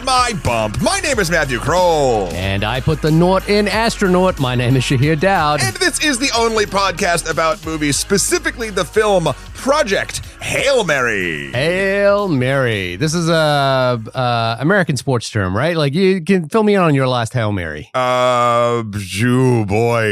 my bump. My name is Matthew Kroll. And I put the naught in astronaut. My name is Shahir Dowd. And this is the only podcast about movies, specifically the film Project Hail Mary. Hail Mary. This is a American sports term, right? Like, you can fill me in on your last Hail Mary. Boy.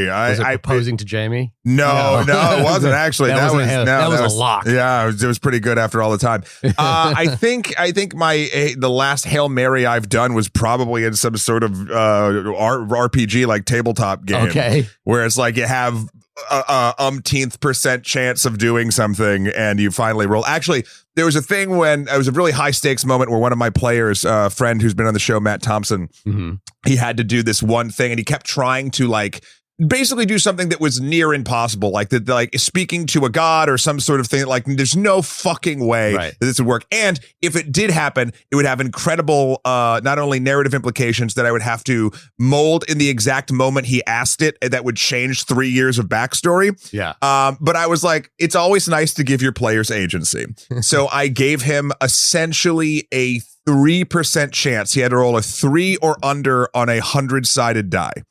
Was it proposing to Jamie? No, it wasn't actually. that was a lock. Yeah, it was pretty good after all the time. I think the last Hail Mary I've done was probably in some sort of RPG, like tabletop game. Okay. Where it's like you have a umpteenth% chance of doing something and you finally roll. Actually, there was a thing when it was a really high stakes moment where one of my players, a friend who's been on the show, Matt Thompson, he had to do this one thing and he kept trying to basically do something that was near impossible, like speaking to a god or some sort of thing. Like, there's no fucking way that this would work. And if it did happen, it would have incredible, not only narrative implications that I would have to mold in the exact moment he asked it, that would change 3 years of backstory. Yeah. But I was like, it's always nice to give your players agency. So I gave him essentially a 3% chance. He had to roll a 3 or under on a 100-sided die.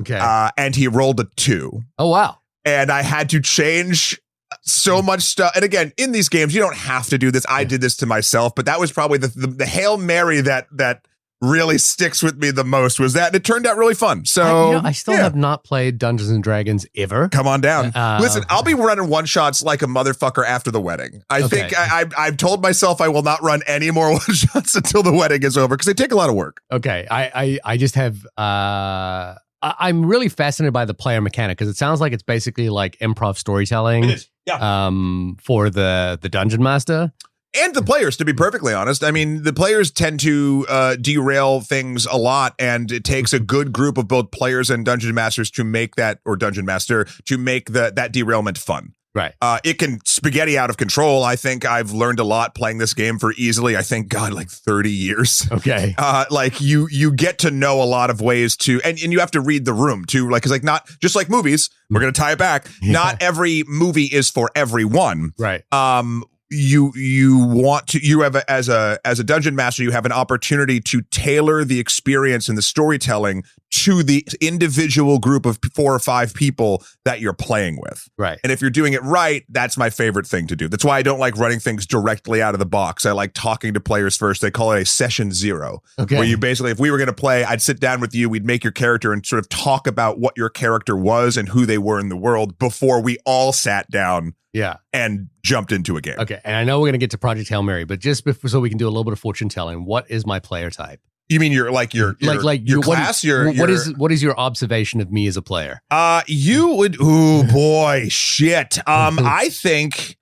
Okay. And he rolled a 2. Oh, wow. And I had to change so much stuff. And again, in these games, you don't have to do this. I did this to myself, but that was probably the Hail Mary that really sticks with me the most, was that. And it turned out really fun. So I still have not played Dungeons and Dragons ever. Come on down. Listen, I'll be running one-shots like a motherfucker after the wedding. I think I've told myself I will not run any more one-shots until the wedding is over, because they take a lot of work. Okay. I just have... I'm really fascinated by the player mechanic, because it sounds like it's basically like improv storytelling. It is, yeah. For the Dungeon Master. And the players, to be perfectly honest. I mean, the players tend to derail things a lot, and it takes a good group of both players and Dungeon Masters to make that, or Dungeon Master, to make that derailment fun. Right. It can spaghetti out of control. I think I've learned a lot playing this game for easily, I think, like 30 years. Okay. Like you get to know a lot of ways to, and you have to read the room too. Like, cause like, not just like movies, we're going to tie it back. Yeah. Not every movie is for everyone. Right. You have as a dungeon master, you have an opportunity to tailor the experience and the storytelling to the individual group of 4 or 5 people that you're playing with. Right. And if you're doing it right, that's my favorite thing to do. That's why I don't like running things directly out of the box. I like talking to players first. They call it a session 0. Okay. Where you basically, if we were going to play, I'd sit down with you, we'd make your character and sort of talk about what your character was and who they were in the world before we all sat down. Yeah. And jumped into a game. Okay. And I know we're going to get to Project Hail Mary, but just before, so we can do a little bit of fortune telling, what is my player type? You mean your class? What is your observation of me as a player? You would, oh boy, shit. I think,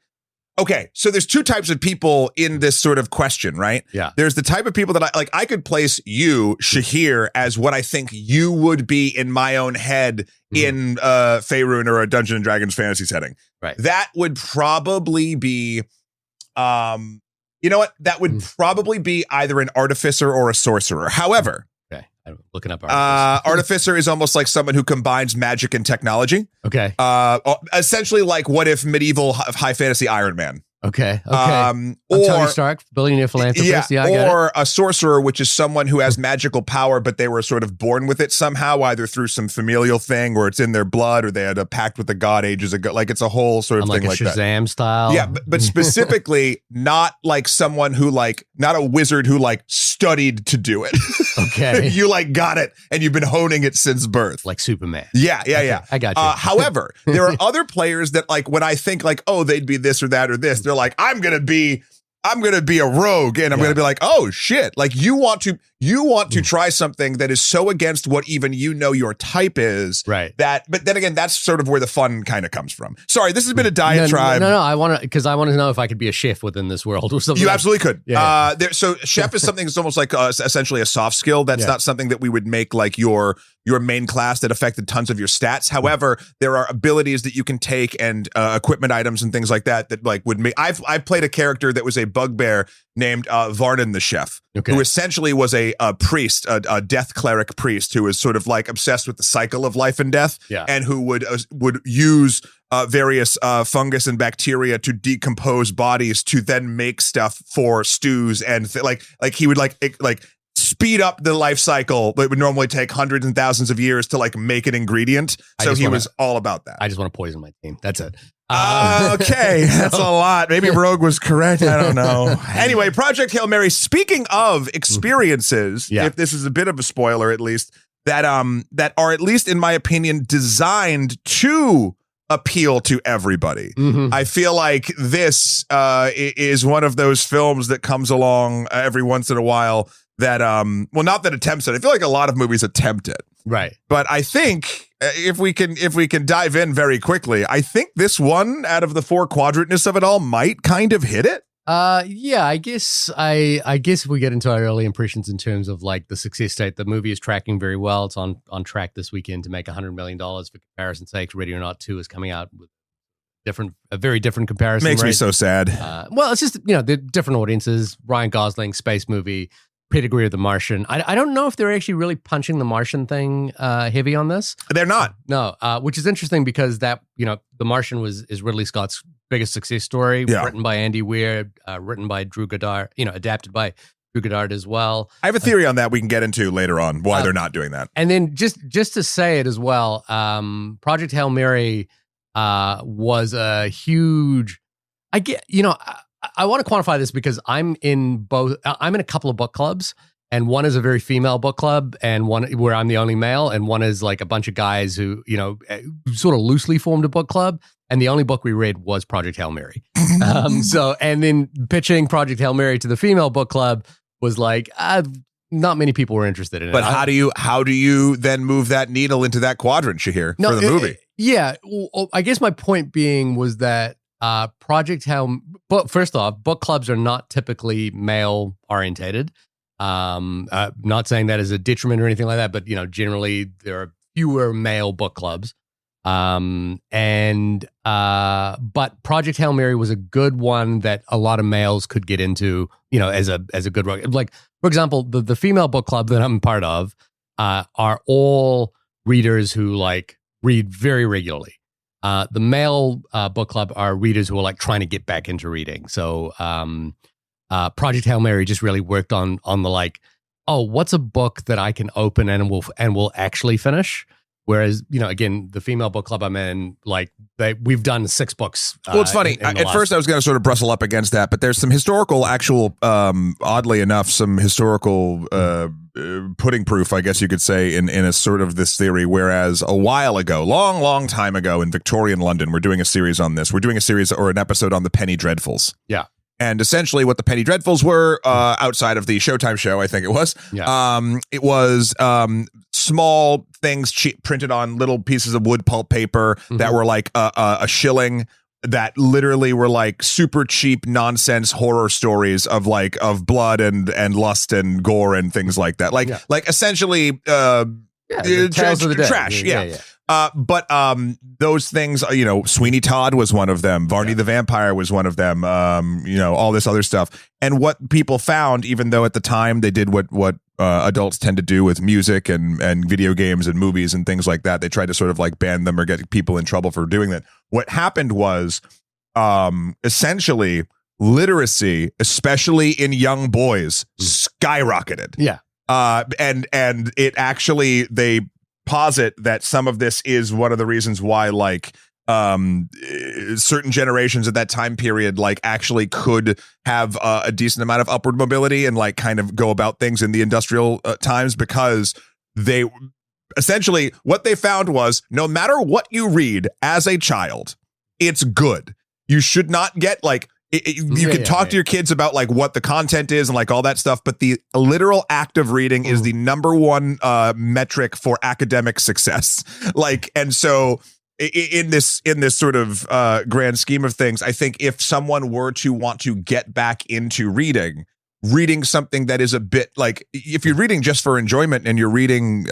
okay, so there's 2 types of people in this sort of question, right? Yeah. There's the type of people that I could place you, Shahir, as what I think you would be in my own head in Faerun or a Dungeons and Dragons fantasy setting. Right. That would probably be, you know what? That would probably be either an artificer or a sorcerer. However, okay, I'm looking up artificer is almost like someone who combines magic and technology. Okay. Essentially, like what if medieval high fantasy Iron Man? Okay. Or Tony Stark, billionaire philanthropist. Yeah, I get or a sorcerer, which is someone who has magical power, but they were sort of born with it somehow, either through some familial thing, or it's in their blood, or they had a pact with the god ages ago. Like, it's a whole sort of thing like that. Shazam style. Yeah, but specifically, not like someone who not a wizard who studied to do it. Okay. You got it, and you've been honing it since birth. Like Superman. Yeah. I got you. However, there are other players that when I think oh, they'd be this or that or this, they're like, I'm gonna be a rogue, and I'm gonna be like, oh shit. You want to try something that is so against what even your type is. Right. But then again, that's sort of where the fun kind of comes from. Sorry, this has been a diatribe. No, I want to know if I could be a chef within this world or something. You absolutely could. Yeah. So chef is something that's almost like essentially a soft skill. That's not something that we would make your main class that affected tons of your stats. However, there are abilities that you can take and equipment items and things like that would make. I've played a character that was a bugbear named Varnan the Chef, who essentially was a priest, a death cleric priest, who was sort of obsessed with the cycle of life and death, and who would use various fungus and bacteria to decompose bodies to then make stuff for stews, and he would speed up the life cycle that would normally take hundreds and thousands of years to like make an ingredient. So he was all about that. I just want to poison my team. That's it. Okay, that's a lot. Maybe Rogue was correct. I don't know. Anyway, Project Hail Mary. Speaking of experiences, if this is a bit of a spoiler, at least that are, at least in my opinion, designed to appeal to everybody. I feel like this is one of those films that comes along every once in a while that well, not that attempts it. I feel like a lot of movies attempt it. Right. But I think if we can dive in very quickly, I think this one out of the four quadrantness of it all might kind of hit it. Yeah, I guess if we get into our early impressions in terms of like the success rate, the movie is tracking very well. It's on track this weekend to make $100 million. For comparison's sake, Ready or Not 2 is coming out with a very different comparison. Makes me so sad. Well, it's just, the different audiences. Ryan Gosling, space movie, pedigree of The Martian. I don't know if they're actually really punching the Martian thing heavy on this. They're not. No, which is interesting because that, The Martian is Ridley Scott's biggest success story, written by Andy Weir, written by Drew Goddard, adapted by Drew Goddard as well. I have a theory on that we can get into later on, why they're not doing that. And then just to say it as well, Project Hail Mary was a huge, I want to quantify this because I'm in a couple of book clubs, and one is a very female book club, and one where I'm the only male, and one is like a bunch of guys who, sort of loosely formed a book club. And the only book we read was Project Hail Mary. And then pitching Project Hail Mary to the female book club was like, not many people were interested in it. But how do you then move that needle into that quadrant, Shahir, for the movie? Well, I guess my point being was that Project Hail, but first off, book clubs are not typically male orientated. Not saying that as a detriment or anything like that, but generally there are fewer male book clubs. But Project Hail Mary was a good one that a lot of males could get into, as a good, like, for example, the female book club that I'm part of, are all readers who like read very regularly. The male book club are readers who are like trying to get back into reading. So Project Hail Mary just really worked on the like, oh, what's a book that I can open and will actually finish? Whereas, again, the female book club I'm in, like we've done 6 books. Well, it's funny. At first, I was going to sort of bristle up against that, but there's some historical, oddly enough, some historical pudding proof, I guess you could say, in a sort of this theory. Whereas a while ago, long time ago in Victorian London, we're doing a series on this. We're doing a series or an episode on the Penny Dreadfuls. Yeah. And essentially what the Penny Dreadfuls were, outside of the Showtime show, I think it was, it was small things printed on little pieces of wood pulp paper that were like a shilling, that literally were like super cheap nonsense horror stories of blood and lust and gore and things like that. Like essentially Tales of the Dead. Trash. But those things, Sweeney Todd was one of them. Varney the Vampire was one of them. All this other stuff. And what people found, even though at the time they did what adults tend to do with music and video games and movies and things like that, they tried to sort of like ban them or get people in trouble for doing that. What happened was, essentially literacy, especially in young boys, skyrocketed. Yeah. And it actually, they posit that some of this is one of the reasons why certain generations at that time period actually could have a decent amount of upward mobility and kind of go about things in the industrial times, because they essentially, what they found was, no matter what you read as a child, it's good. You should not get you can talk to your kids about what the content is and all that stuff, but the literal act of reading is the number one metric for academic success. And so in this sort of grand scheme of things, I think if someone were to want to get back into reading something that is a bit if you're reading just for enjoyment and you're reading,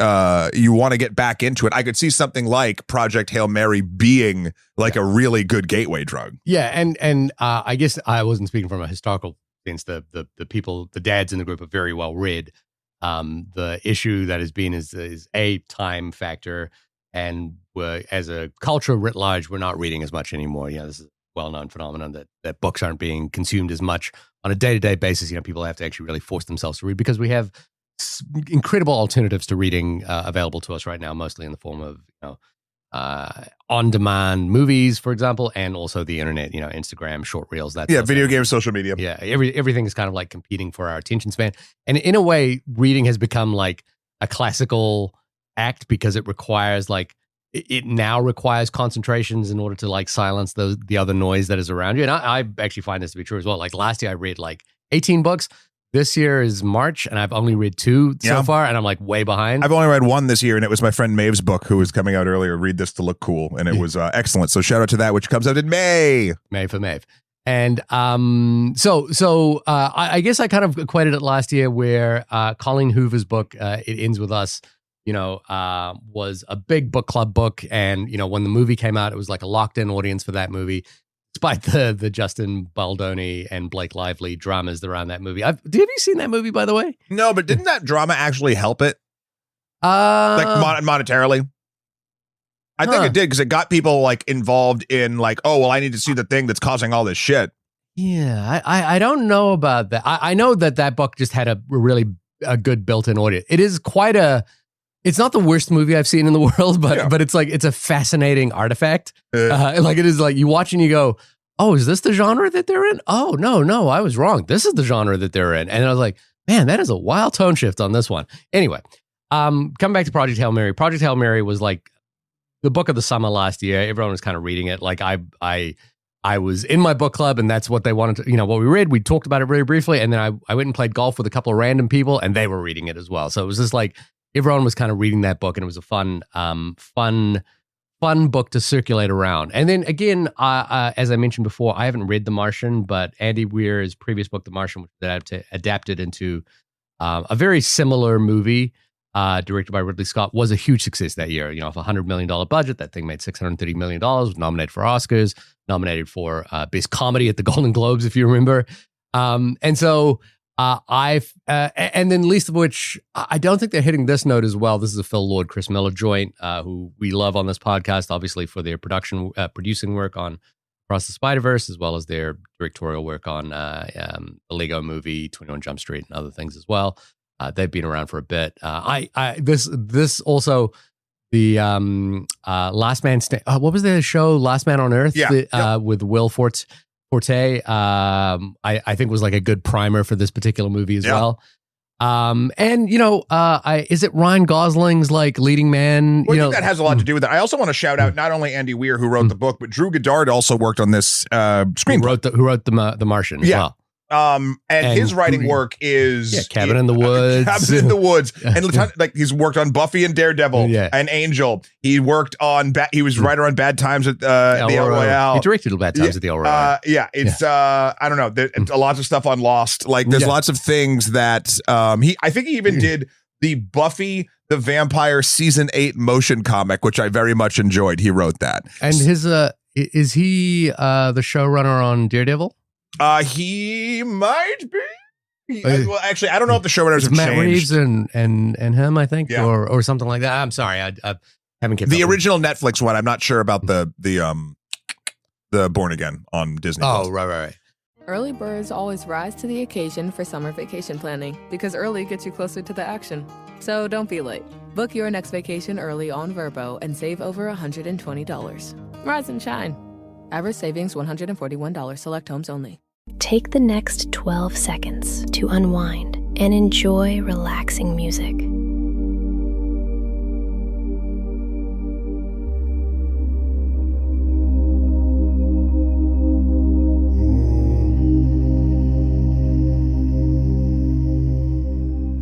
you want to get back into it, I could see something like Project Hail Mary being a really good gateway drug. Yeah. And I guess I wasn't speaking from a historical sense. The people, the dads in the group are very well read. The issue that has been is a time factor. And as a culture writ large, we're not reading as much anymore. This is a well-known phenomenon that books aren't being consumed as much on a day-to-day basis. People have to actually really force themselves to read because we have incredible alternatives to reading available to us right now, mostly in the form of on-demand movies, for example, and also the internet, Instagram, short reels, that video games, social media. Yeah, everything is kind of like competing for our attention span. And in a way, reading has become like a classical act because it requires it now requires concentrations in order to like silence the other noise that is around you. And I actually find this to be true as well. Like last year I read like 18 books. This year is March, and I've only read 2 so far, and I'm like way behind. I've only read 1 this year, and it was my friend Maeve's book, who was coming out earlier. Read this to look cool, and it was excellent. So shout out to that, which comes out in May. May for Maeve. And so I guess I kind of equated it last year where Colleen Hoover's book, It Ends With Us, was a big book club book, and when the movie came out, it was like a locked-in audience for that movie. Despite the Justin Baldoni and Blake Lively dramas around that movie. Have you seen that movie, by the way? No, but didn't that drama actually help it? Monetarily? I think it did, because it got people like involved in like, oh, well, I need to see the thing that's causing all this shit. Yeah, I don't know about that. I know that book just had a good built-in audience. It is it's not the worst movie I've seen in the world, but it's like, it's a fascinating artifact. Like it is like you watch and you go, oh, is this the genre that they're in? Oh, no, I was wrong. This is the genre that they're in. And I was like, man, that is a wild tone shift on this one. Anyway, coming back to Project Hail Mary. Project Hail Mary was like the book of the summer last year. Everyone was kind of reading it. Like I was in my book club, and that's what they wanted to, what we read. We talked about it very briefly. And then I went and played golf with a couple of random people, and they were reading it as well. So it was just like, everyone was kind of reading that book, and it was a fun book to circulate around. And then again, as I mentioned before, I haven't read The Martian, but Andy Weir's previous book, The Martian, which was adapted into a very similar movie directed by Ridley Scott, was a huge success that year. Off a $100 million budget, that thing made $630 million, was nominated for Oscars, nominated for Best Comedy at the Golden Globes, if you remember. And so and then least of which, I don't think they're hitting this note as well. This is a Phil Lord, Chris Miller joint, who we love on this podcast, obviously for their producing work on Across the Spider-Verse, as well as their directorial work on the Lego Movie, 21 Jump Street, and other things as well. They've been around for a bit. This also, the Last Man what was the show, Last Man on Earth? With Will Forte. I think was like a good primer for this particular movie as well. And is it Ryan Gosling's like leading man? Well, I think that has a lot to do with it. I also want to shout out not only Andy Weir, who wrote the book, but Drew Goddard also worked on this screenplay. Who wrote the Martian as well. And his writing work is Cabin in the Woods. Cabin in the Woods. And like he's worked on Buffy and Daredevil and Angel. He worked on he was writer on Bad Times at the El Royale. He directed Bad Times at the El Royale. It's I don't know. There's lots of stuff on Lost. Like there's lots of things that I think he even did the Buffy the Vampire season 8 motion comic, which I very much enjoyed. He wrote that. And his is he the showrunner on Daredevil? He might be. Well, actually, I don't know if the showrunners have Matt changed. Reeves and him, I think, or something like that. I'm sorry, I haven't kept the original Netflix one. I'm not sure about the Born Again on Disney. Oh, right. Early birds always rise to the occasion for summer vacation planning because early gets you closer to the action. So don't be late. Book your next vacation early on Vrbo and save over $120. Rise and shine. Average savings $141. Select homes only. Take the next 12 seconds to unwind and enjoy relaxing music.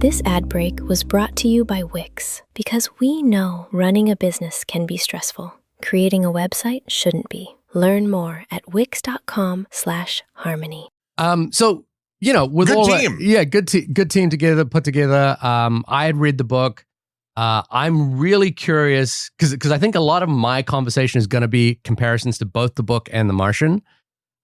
This ad break was brought to you by Wix, because we know running a business can be stressful. Creating a website shouldn't be. Learn more at wix.com/harmony. So, with good all team. Mm-hmm. Good team put together. I had read the book. I'm really curious because I think a lot of my conversation is going to be comparisons to both the book and The Martian.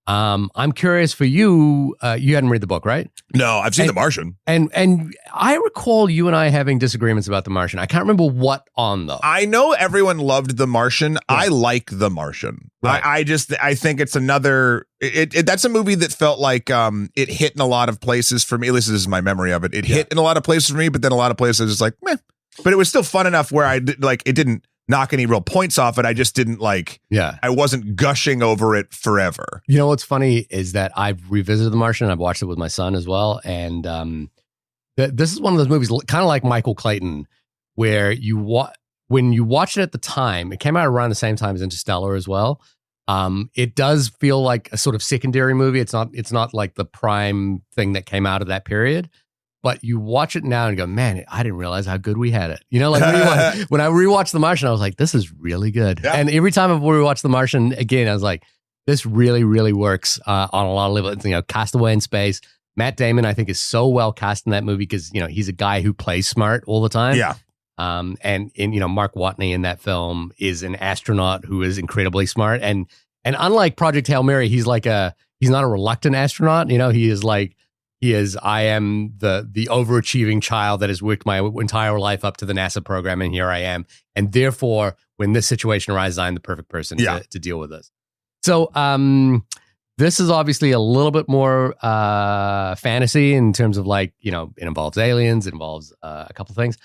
I'm curious for you. You hadn't read the book, right? No, I've seen The Martian. And I recall you and I having disagreements about The Martian. I can't remember what on though. I know everyone loved The Martian. I like The Martian. Right. I think it's another. That's a movie that felt like it hit in a lot of places for me. At least this is my memory of it. It hit in a lot of places for me, but then a lot of places it's like meh. But it was still fun enough where it didn't knock any real points off it. I just didn't I wasn't gushing over it forever. You know what's funny is that I've revisited The Martian. I've watched it with my son as well. And this is one of those movies, kind of like Michael Clayton, where when you watch it at the time, it came out around the same time as Interstellar as well. It does feel like a sort of secondary movie. It's not like the prime thing that came out of that period. But you watch it now and go, man, I didn't realize how good we had it. You know, like when I rewatched The Martian, I was like, this is really good. Yeah. And every time I've rewatched The Martian again, I was like, this really, really works on a lot of levels. You know, Castaway in Space. Matt Damon, I think, is so well cast in that movie because, you know, he's a guy who plays smart all the time. Yeah. And you know, Mark Watney in that film is an astronaut who is incredibly smart. And unlike Project Hail Mary, he's not a reluctant astronaut. You know, I am the overachieving child that has worked my entire life up to the NASA program, and here I am. And therefore, when this situation arises, I'm the perfect person to deal with this. So this is obviously a little bit more fantasy in terms of it involves aliens, it involves a couple of things.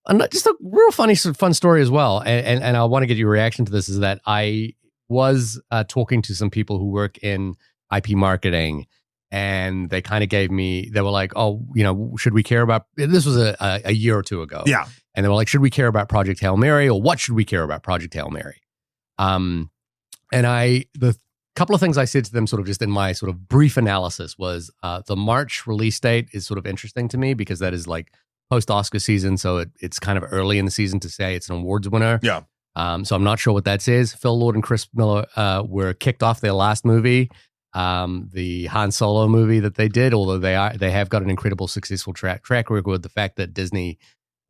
And just a real fun story as well. And I want to get your reaction to this is that I was talking to some people who work in IP marketing. And they kind of they were like, oh, you know, should we care about, this was a year or two ago. Yeah. And they were like, should we care about Project Hail Mary, or what should we care about Project Hail Mary? And the couple of things I said to them sort of just in my sort of brief analysis was the March release date is sort of interesting to me because that is like post-Oscar season. So it's kind of early in the season to say it's an awards winner. Yeah. So I'm not sure what that says. Phil Lord and Chris Miller were kicked off their last movie. The Han Solo movie that they did, although they have got an incredible successful track record with the fact that Disney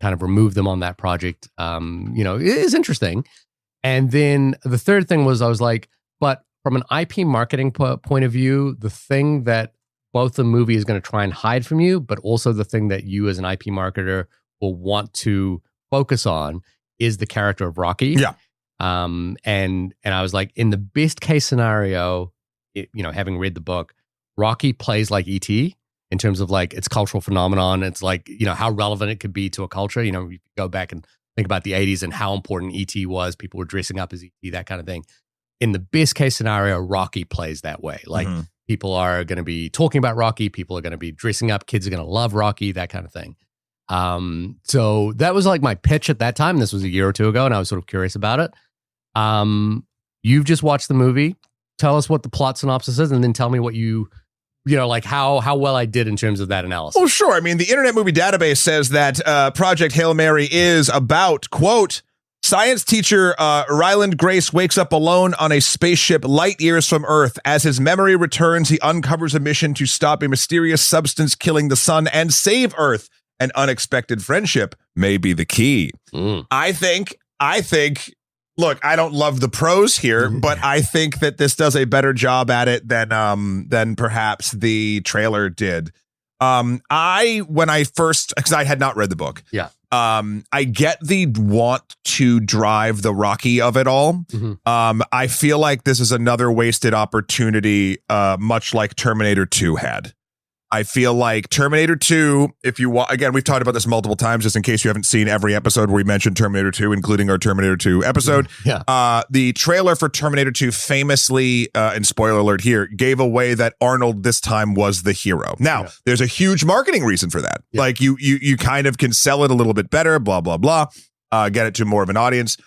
kind of removed them on that project, is interesting. And then the third thing was I was like, but from an IP marketing point of view, the thing that both the movie is going to try and hide from you, but also the thing that you as an IP marketer will want to focus on is the character of Rocky. Yeah. And I was like, in the best case scenario, having read the book, Rocky plays like E.T. in terms of like its cultural phenomenon. It's like, how relevant it could be to a culture. You know, you go back and think about the 80s and how important E.T. was. People were dressing up as E.T., that kind of thing. In the best case scenario, Rocky plays that way. Like people are going to be talking about Rocky. People are going to be dressing up. Kids are going to love Rocky, that kind of thing. So that was like my pitch at that time. This was a year or two ago, and I was sort of curious about it. You've just watched the movie. Tell us what the plot synopsis is, and then tell me what how well I did in terms of that analysis. Oh, sure. I mean, the Internet Movie Database says that Project Hail Mary is about, quote, science teacher Ryland Grace wakes up alone on a spaceship light years from Earth. As his memory returns, he uncovers a mission to stop a mysterious substance killing the sun and save Earth. An unexpected friendship may be the key. I think, look, I don't love the prose here, but I think that this does a better job at it than perhaps the trailer did. When I first, because I had not read the book. Yeah. I get the want to drive the Rocky of it all. I feel like this is another wasted opportunity, much like Terminator 2 had. I feel like Terminator 2, again, we've talked about this multiple times, just in case you haven't seen every episode where we mentioned Terminator 2, including our Terminator 2 episode. Yeah. The trailer for Terminator 2 famously, and spoiler alert here, gave away that Arnold this time was the hero. Now, there's a huge marketing reason for that. Yeah. Like you kind of can sell it a little bit better, blah, blah, blah, get it to more of an audience.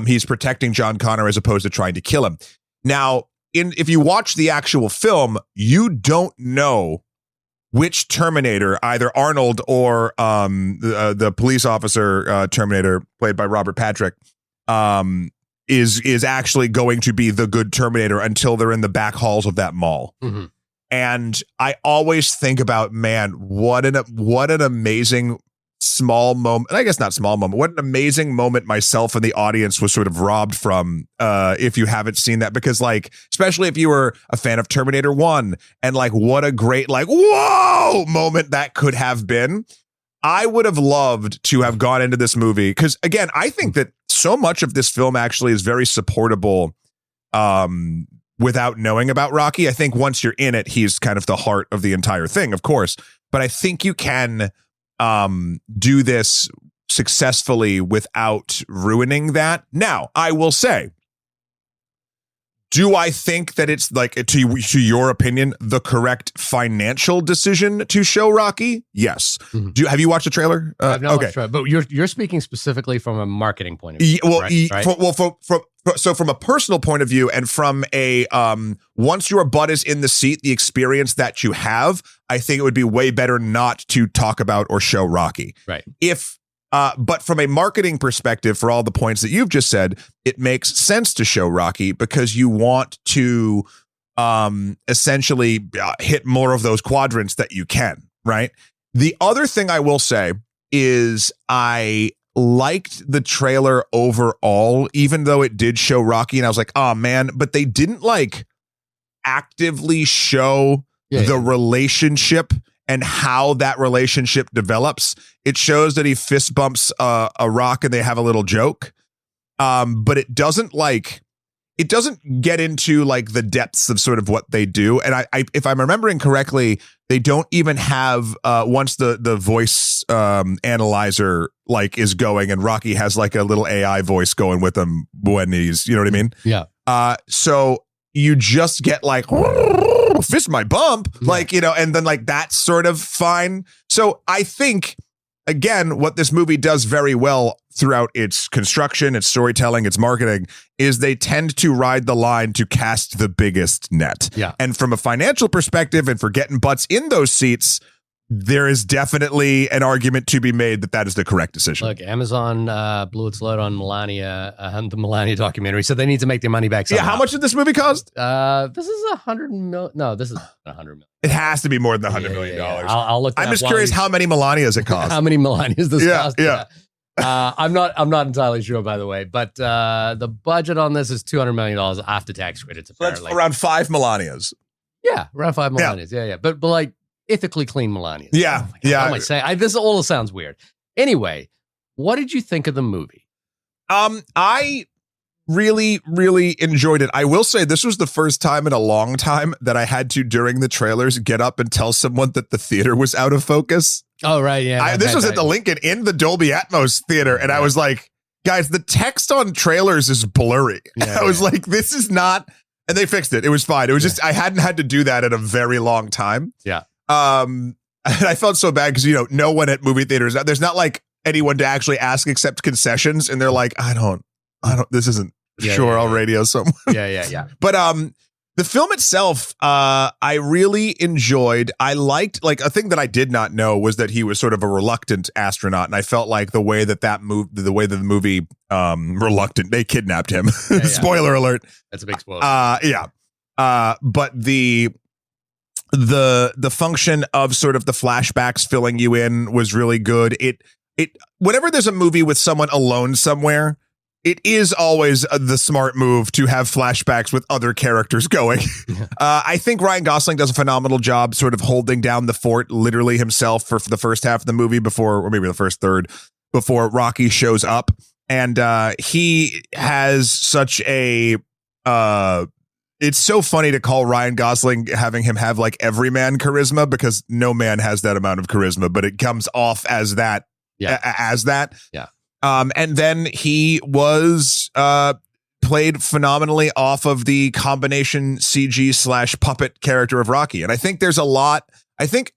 He's protecting John Connor as opposed to trying to kill him. Now, if you watch the actual film, you don't know which Terminator, either Arnold or the police officer Terminator, played by Robert Patrick, is actually going to be the good Terminator until they're in the back halls of that mall. And I always think about, man, what an amazing small moment, I guess not small moment, what an amazing moment myself and the audience was sort of robbed from, if you haven't seen that, because like, especially if you were a fan of Terminator 1 and like, what a great, like, whoa moment that could have been. I would have loved to have gone into this movie because, again, I think that so much of this film actually is very supportable without knowing about Rocky. I think once you're in it, he's kind of the heart of the entire thing, of course. But I think you can do this successfully without ruining that. Now, I will say, do I think that it's like, to your opinion, the correct financial decision to show Rocky? Yes. Mm-hmm. Have you watched the trailer? I've not watched the trailer, but you're speaking specifically from a marketing point of view. Right? So from a personal point of view, and from a once your butt is in the seat, the experience that you have, I think it would be way better not to talk about or show Rocky. Right. But from a marketing perspective, for all the points that you've just said, it makes sense to show Rocky because you want to essentially hit more of those quadrants that you can, right? The other thing I will say is I liked the trailer overall, even though it did show Rocky, and I was like, oh man, but they didn't like actively show the relationship and how that relationship develops. It shows that he fist bumps a rock and they have a little joke. But it doesn't get into like the depths of sort of what they do. And I if I'm remembering correctly, they don't even have once the voice analyzer like is going, and Rocky has like a little AI voice going with him when he's, you know what I mean? Yeah. So you just get like fist my bump, like, you know, and then like that's sort of fine. So I think, again, what this movie does very well throughout its construction, its storytelling, its marketing, is they tend to ride the line to cast the biggest net. Yeah. And from a financial perspective and for getting butts in those seats, there is definitely an argument to be made that is the correct decision. Look, Amazon blew its load on Melania, the Melania documentary, so they need to make their money back somehow. Yeah, how much did this movie cost? This is $100 million. No, this is $100 million. It has to be more than $100 million. I'll look. I'm just curious how many Melanias it cost. How many Melanias this cost? Yeah. I'm not entirely sure, by the way, but the budget on this is $200 million after tax credits. Apparently, so that's around 5 Melanias. Yeah, around 5 Melanias. Yeah. But like ethically clean Melanias. Yeah, oh God, what am I saying? This all sounds weird. Anyway, what did you think of the movie? I really, really enjoyed it. I will say this was the first time in a long time that I had to, during the trailers, get up and tell someone that the theater was out of focus. Oh, right. Yeah. This was at the Lincoln in the Dolby Atmos theater. And I was like, guys, the text on trailers is blurry. I was like, this is not, and they fixed it. It was fine. It was just, I hadn't had to do that in a very long time. Yeah. And I felt so bad because, you know, no one at movie theaters, there's not like anyone to actually ask except concessions. And they're like, I don't, this isn't I'll radio someone. Yeah. But the film itself, I really enjoyed. I liked, like, a thing that I did not know was that he was sort of a reluctant astronaut. And I felt like the way that the movie reluctant, they kidnapped him. Spoiler alert. That's a big spoiler. But the function of sort of the flashbacks filling you in was really good. It whenever there's a movie with someone alone somewhere, it is always the smart move to have flashbacks with other characters going. I think Ryan Gosling does a phenomenal job sort of holding down the fort literally himself for the first half of the movie or maybe the first third, before Rocky shows up. And he has such a it's so funny to call Ryan Gosling, having him have like everyman charisma, because no man has that amount of charisma, but it comes off as that. Yeah. And then he was played phenomenally off of the combination CG / puppet character of Rocky. And I think there's a lot. I think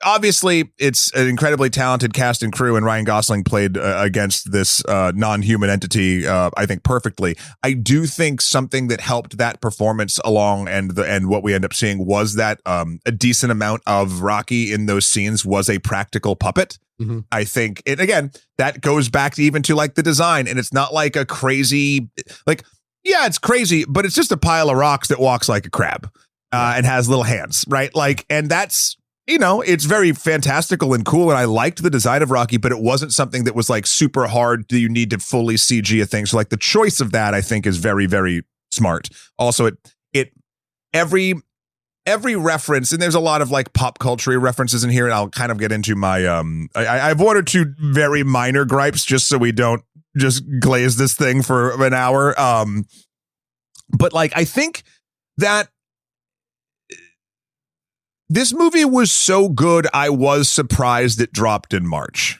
obviously it's an incredibly talented cast and crew, and Ryan Gosling played against this non-human entity, I think, perfectly. I do think something that helped that performance along, and what we end up seeing was that a decent amount of Rocky in those scenes was a practical puppet. Mm-hmm. I think, and again, that goes back to even to like the design, and it's not like a crazy, like, yeah, it's crazy, but it's just a pile of rocks that walks like a crab and has little hands, right? Like, and that's it's very fantastical and cool, and I liked the design of Rocky, but it wasn't something that was like super hard. Do you need to fully CG a thing? So like the choice of that, I think, is very, very smart. Also, every reference, and there's a lot of like pop culture references in here, and I'll kind of get into my I've one or two very minor gripes just so we don't just glaze this thing for an hour. But like I think that this movie was so good, I was surprised it dropped in March.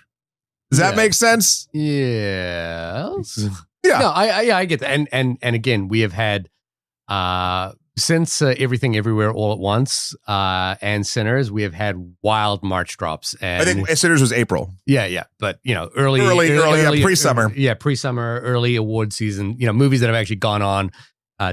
Does that make sense? Yes. Yeah. No, I get that. And again, we have had since Everything Everywhere All at Once and Sinners, we have had wild March drops. And I think Sinners was April. Yeah. But early pre-summer. Pre-summer, early award season. Movies that have actually gone on.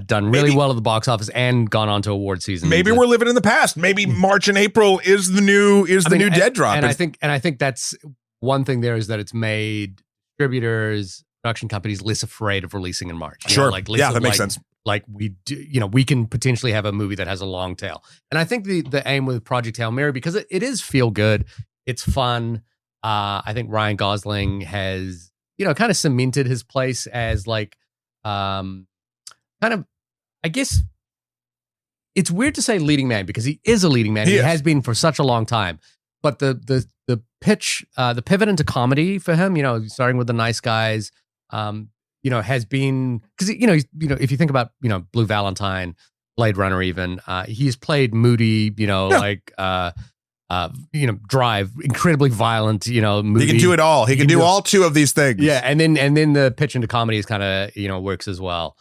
Done really well at the box office and gone on to award season. Maybe we're living in the past. Maybe March and April is the new dead drop. And I think that's one thing there is that it's made distributors, production companies less afraid of releasing in March. Sure. That makes sense. Like we do, we can potentially have a movie that has a long tail. And I think the aim with Project Hail Mary, because it is feel good, it's fun. I think Ryan Gosling has, kind of cemented his place as like, kind of, I guess it's weird to say leading man because he is a leading man. He has been for such a long time. But the pitch, the pivot into comedy for him, starting with The Nice Guys, has been because if you think about Blue Valentine, Blade Runner, even he's played moody, Drive, incredibly violent, movie. He can do it all. He can do all two of these things. Yeah, and then the pitch into comedy is kind of works as well.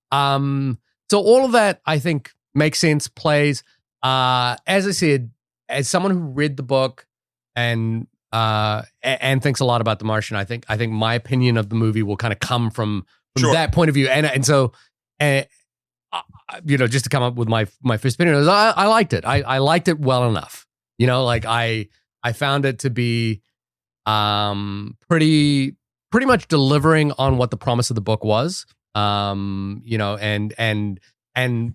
So all of that I think makes sense, plays. As I said, as someone who read the book and thinks a lot about The Martian, I think my opinion of the movie will kind of come from that point of view. And so just to come up with my first opinion is I liked it. I liked it well enough. I found it to be pretty much delivering on what the promise of the book was. And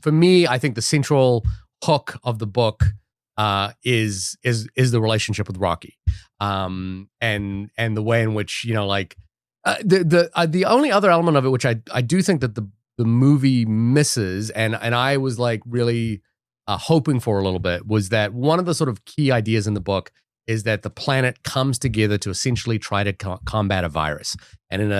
for me, I think the central hook of the book is the relationship with Rocky, and the way in which the only other element of it, which I do think that the movie misses, and I was like really hoping for a little bit, was that one of the sort of key ideas in the book is that the planet comes together to essentially try to combat a virus, and in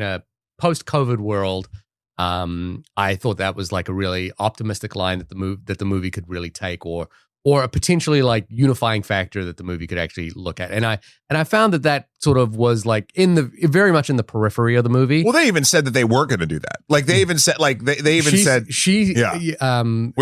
a post-COVID world, I thought that was like a really optimistic line that the movie could really take, or a potentially like unifying factor that the movie could actually look at. And I found that sort of was like very much in the periphery of the movie. Well, they even said that they were going to do that. Like they even said, which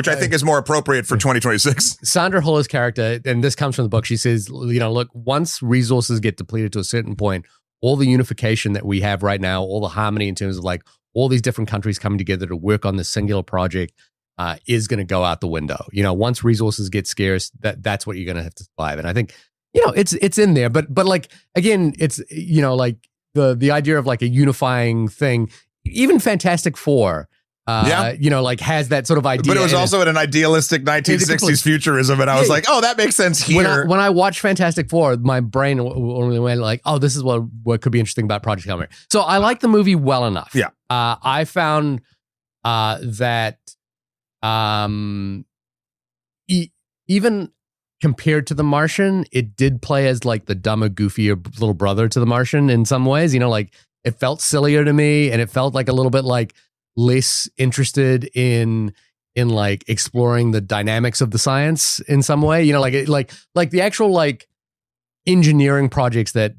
I think is more appropriate for 2026. Sandra Huller's character, and this comes from the book. She says, look, once resources get depleted to a certain point, all the unification that we have right now, all the harmony in terms of like all these different countries coming together to work on this singular project is going to go out the window. Once resources get scarce, that's what you're going to have to survive. And I think, it's in there, but like, again, it's, like the idea of like a unifying thing, even Fantastic Four, like has that sort of idea. But it was also in an idealistic 1960s futurism, and I was like, oh, that makes sense here. When I watched Fantastic Four, my brain only went like, oh, this is what could be interesting about Project Hail Mary. So I like the movie well enough. Yeah. I found that even compared to The Martian, it did play as like the dumber, goofier little brother to The Martian in some ways. Like it felt sillier to me, and it felt like a little bit like less interested in like exploring the dynamics of the science in some way, like the actual like engineering projects that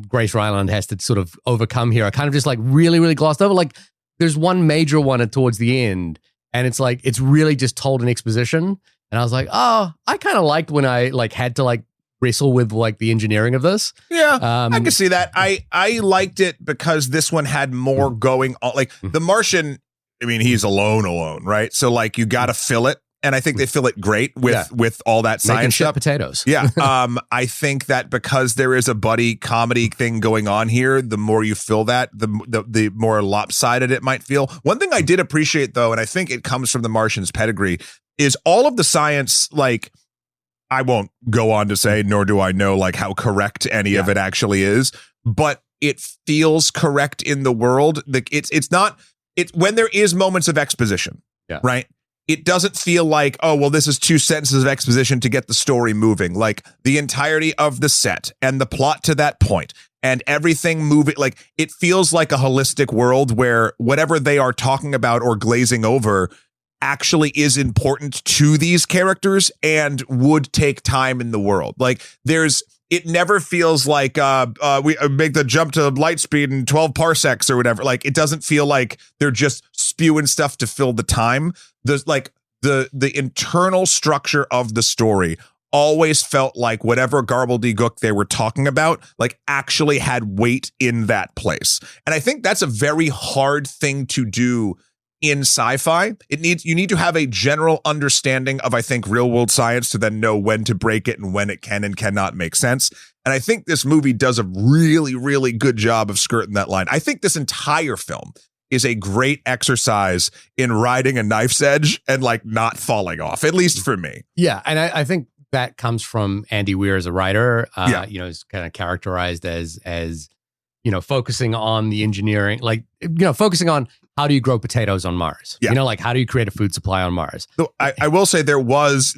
Grace Ryland has to sort of overcome here are kind of just like really, really glossed over. Like there's one major one towards the end, and it's like it's really just told in exposition. And I was like, oh, I kind of liked when I like had to like wrestle with like the engineering of this. Yeah, I can see that. I liked it because this one had more going on. Like The Martian, I mean, he's alone, right? So like you got to fill it. And I think they fill it great with all that science stuff. Potatoes. Yeah. I think that because there is a buddy comedy thing going on here, the more you fill that, the more lopsided it might feel. One thing I did appreciate though, and I think it comes from The Martian's pedigree, is all of the science, like I won't go on to say, nor do I know like how correct any of it actually is, but it feels correct in the world. Like it's not, it's when there is moments of exposition, right? It doesn't feel like, oh, well, this is 2 sentences of exposition to get the story moving. Like the entirety of the set and the plot to that point and everything moving, like it feels like a holistic world where whatever they are talking about or glazing over actually is important to these characters and would take time in the world. Like it never feels like we make the jump to light speed in 12 parsecs or whatever. Like it doesn't feel like they're just spewing stuff to fill the time. There's like the internal structure of the story always felt like whatever gobbledygook they were talking about, like actually had weight in that place. And I think that's a very hard thing to do in sci-fi. You need to have a general understanding of, I think, real world science to then know when to break it and when it can and cannot make sense. And I think this movie does a really, really good job of skirting that line. I think this entire film is a great exercise in riding a knife's edge and like not falling off, at least for me. Yeah. And I think that comes from Andy Weir as a writer. You know, he's kind of characterized as, you know, focusing on the engineering, like, you know, focusing on how do you grow potatoes on Mars? You know, like how do you create a food supply on Mars? So I will say there was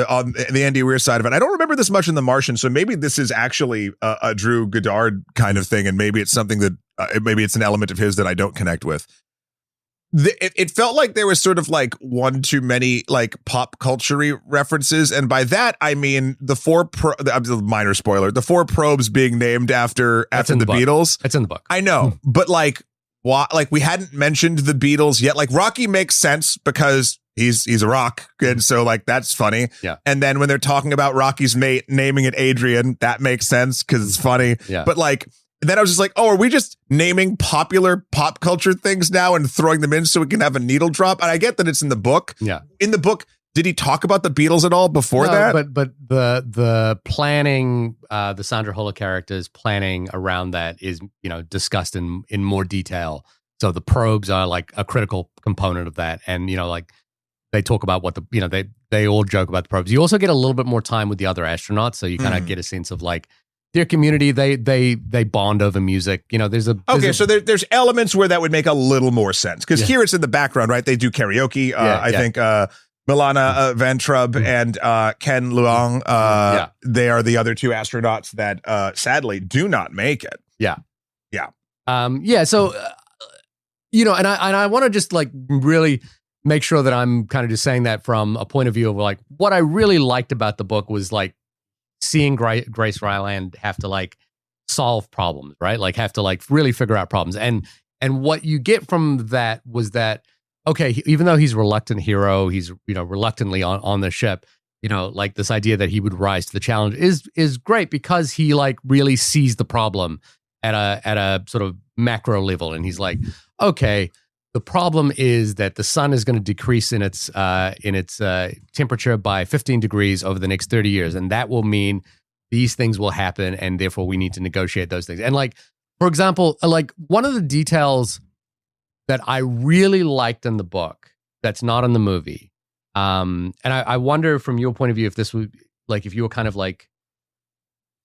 on the Andy Weir side of it. I don't remember this much in The Martian, so maybe this is actually a Drew Goddard kind of thing, and maybe it's something that maybe it's an element of his that I don't connect with. It felt like there was sort of like one too many like pop culture references, and by that I mean the minor spoiler, the 4 probes being named after the Beatles. It's in the book. I know, but like. Like we hadn't mentioned the Beatles yet. Like Rocky makes sense because he's a rock, and so like that's funny. Yeah. And then when they're talking about Rocky's mate naming it Adrian, that makes sense because it's funny. Yeah. But like then I was just like, oh, are we just naming popular pop culture things now and throwing them in so we can have a needle drop? And I get that it's in the book. Yeah. In the book, did he talk about the Beatles at all before that? But the planning, the Sandra Huller character's planning around that is, you know, discussed in more detail. So the probes are like a critical component of that, and you know, like they talk about what they all joke about the probes. You also get a little bit more time with the other astronauts, so you kind of get a sense of like their community. They bond over music. You know, there's elements where that would make a little more sense because here it's in the background, right? They do karaoke. I think. Milana Van Trub and Ken Luong, they are the other 2 astronauts that sadly do not make it. So, you know, and I want to just like really make sure that I'm kind of just saying that from a point of view of like what I really liked about the book was like seeing Grace Ryland have to like solve problems, right? Like have to like really figure out problems. And what you get from that was that, okay, even though he's a reluctant hero, he's, you know, reluctantly on the ship, you know, like this idea that he would rise to the challenge is great because he like really sees the problem at a sort of macro level. And he's like, okay, the problem is that the sun is going to decrease in its temperature by 15 degrees over the next 30 years. And that will mean these things will happen. And therefore we need to negotiate those things. And like, for example, like one of the details that I really liked in the book that's not in the movie. And I wonder from your point of view if this would like if you were kind of like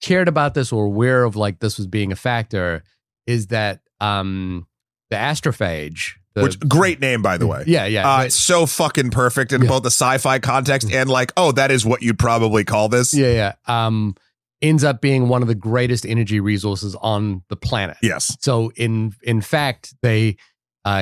cared about this or aware of like this was being a factor, is that the astrophage. Which great name, by the way. Yeah. It's so fucking perfect in both the sci-fi context and like, oh, that is what you'd probably call this. Yeah. Ends up being one of the greatest energy resources on the planet. Yes. So in fact, they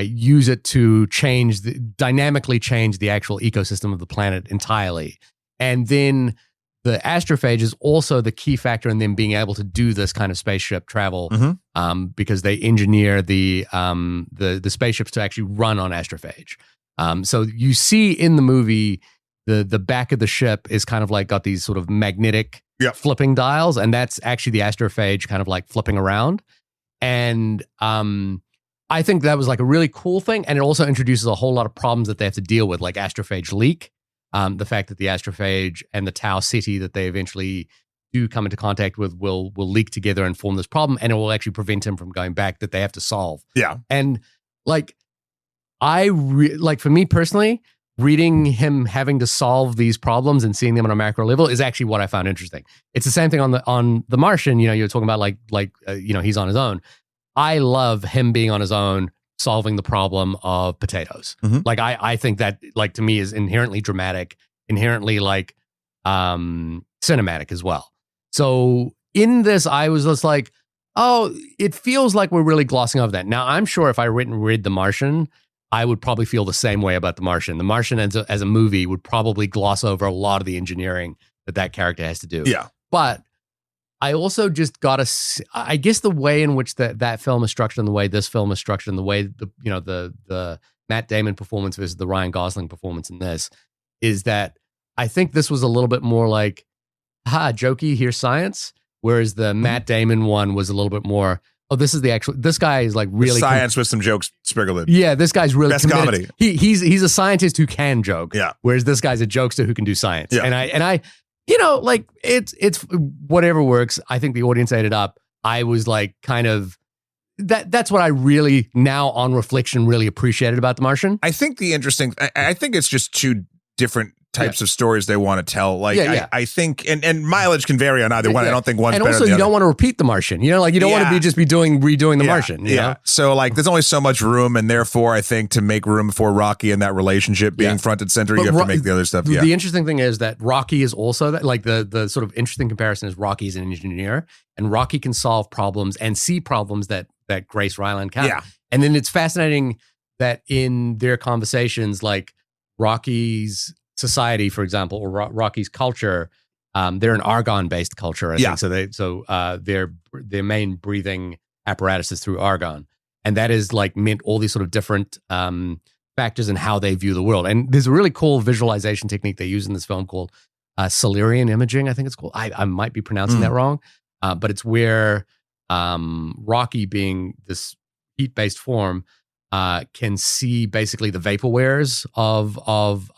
use it to dynamically change the actual ecosystem of the planet entirely. And then the astrophage is also the key factor in them being able to do this kind of spaceship travel, because they engineer the spaceships to actually run on astrophage. So you see in the movie, the back of the ship is kind of like got these sort of magnetic flipping dials, and that's actually the astrophage kind of like flipping around. And I think that was like a really cool thing. And it also introduces a whole lot of problems that they have to deal with, like astrophage leak. The fact that the astrophage and the Tau Ceti that they eventually do come into contact with will leak together and form this problem, and it will actually prevent him from going back, that they have to solve. Yeah. And like, for me personally, reading him having to solve these problems and seeing them on a macro level is actually what I found interesting. It's the same thing on the Martian. You know, you're talking about he's on his own. I love him being on his own, solving the problem of potatoes. Mhm. Like I think that, like, to me, is inherently dramatic, inherently like cinematic as well. So in this, I was just like, oh, it feels like we're really glossing over that. Now, I'm sure if I read The Martian, I would probably feel the same way about The Martian. The Martian as a movie would probably gloss over a lot of the engineering that character has to do. Yeah. But I also just got to, I guess the way in which that film is structured and the way this film is structured and the way the Matt Damon performance versus the Ryan Gosling performance in this is that I think this was a little bit more like, jokey, here's science. Whereas the Matt Damon one was a little bit more, this guy is like really science with some jokes sprinkled in. Yeah, this guy's really Best committed. comedy. He's a scientist who can joke. Yeah. Whereas this guy's a jokester who can do science. Yeah. And I like it's whatever works. I think the audience ate it up. I was like kind of that's what I really now on reflection really appreciated about The Martian. I think I think it's just two different types of stories they want to tell. Like, I think, and mileage can vary on either one. I don't think one's and better also than the you other. don't want to repeat The Martian. You know, like you don't want to be redoing The Martian. You know? So like, there's only so much room, and therefore, I think to make room for Rocky and that relationship being front and center, But you have to make the other stuff. Yeah. The interesting thing is that Rocky is also that. Like the sort of interesting comparison is Rocky is an engineer, and Rocky can solve problems and see problems that Grace Ryland can't. Yeah. And then it's fascinating that in their conversations, like Rocky's society, for example, or Rocky's culture, they're an argon-based culture, I think. So their main breathing apparatus is through argon, and that is like meant all these sort of different factors in how they view the world. And there's a really cool visualization technique they use in this film called Solarian imaging, I think it's called. I might be pronouncing that wrong, but it's where Rocky, being this heat-based form, can see basically the vaporwares of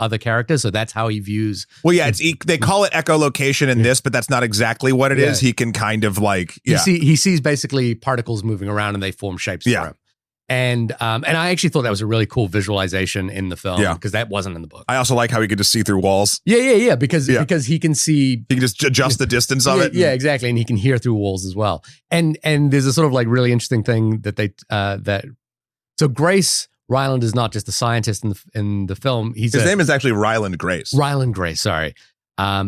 other characters. So that's how he views. Well, yeah, they call it echolocation in this, but that's not exactly what it is. He can kind of like, he sees basically particles moving around and they form shapes for him. And I actually thought that was a really cool visualization in the film because that wasn't in the book. I also like how he could just see through walls. Yeah. Because he can see. He can just adjust the distance of it. Yeah, exactly. And he can hear through walls as well. And there's a sort of like really interesting thing that so Grace Ryland is not just a scientist in the film. His name is actually Ryland Grace. Ryland Grace, sorry.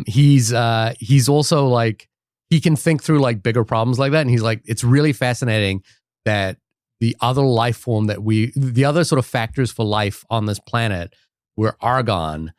He's also like, he can think through like bigger problems like that. And he's like, it's really fascinating that the other life form the other sort of factors for life on this planet were argon,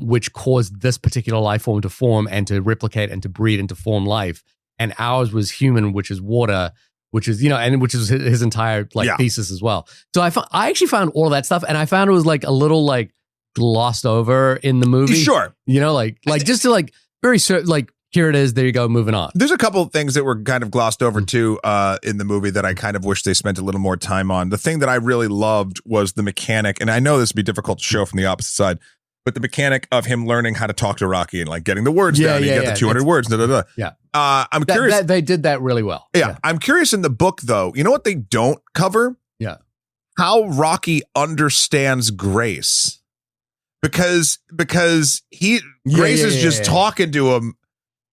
which caused this particular life form to form and to replicate and to breed and to form life. And ours was human, which is water, which is, and which is his entire thesis as well. So I actually found all of that stuff, and I found it was like a little like glossed over in the movie. Sure. Like just to like very like, here it is, there you go, moving on. There's a couple of things that were kind of glossed over too in the movie that I kind of wish they spent a little more time on. The thing that I really loved was the mechanic, and I know this would be difficult to show from the opposite side, but the mechanic of him learning how to talk to Rocky and like getting the words down. You get the 200 words. Yeah. I'm curious. They did that really well. Yeah. I'm curious in the book though, you know what they don't cover? Yeah. How Rocky understands Grace. Because Grace is just talking to him.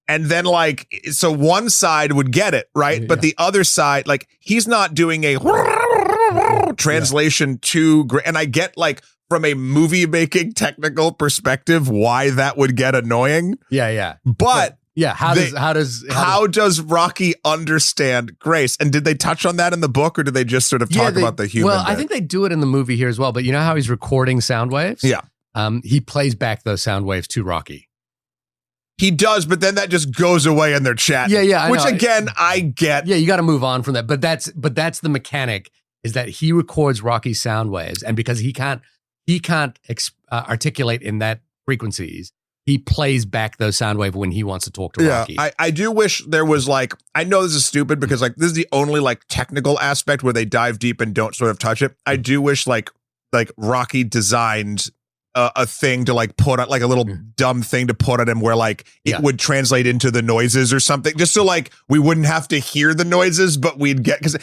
And then like, so one side would get it, right? But the other side, like he's not doing a translation to, and I get like from a movie making technical perspective, why that would get annoying. Yeah. But how does Rocky understand Grace? And did they touch on that in the book, or did they just sort of talk about the human? Well, I think they do it in the movie here as well. But you know how he's recording sound waves? Yeah. He plays back those sound waves to Rocky. He does, but then that just goes away in their chat. Yeah. Which again, I get. Yeah, you got to move on from that. But that's the mechanic, is that he records Rocky's sound waves, and because he can't articulate in that frequencies, he plays back those sound waves when he wants to talk to Rocky. I do wish there was like, I know this is stupid because like this is the only like technical aspect where they dive deep and don't sort of touch it. I do wish like Rocky designed a thing to like put on, like a little dumb thing to put on him where like it would translate into the noises or something, just so like we wouldn't have to hear the noises, but we'd get, because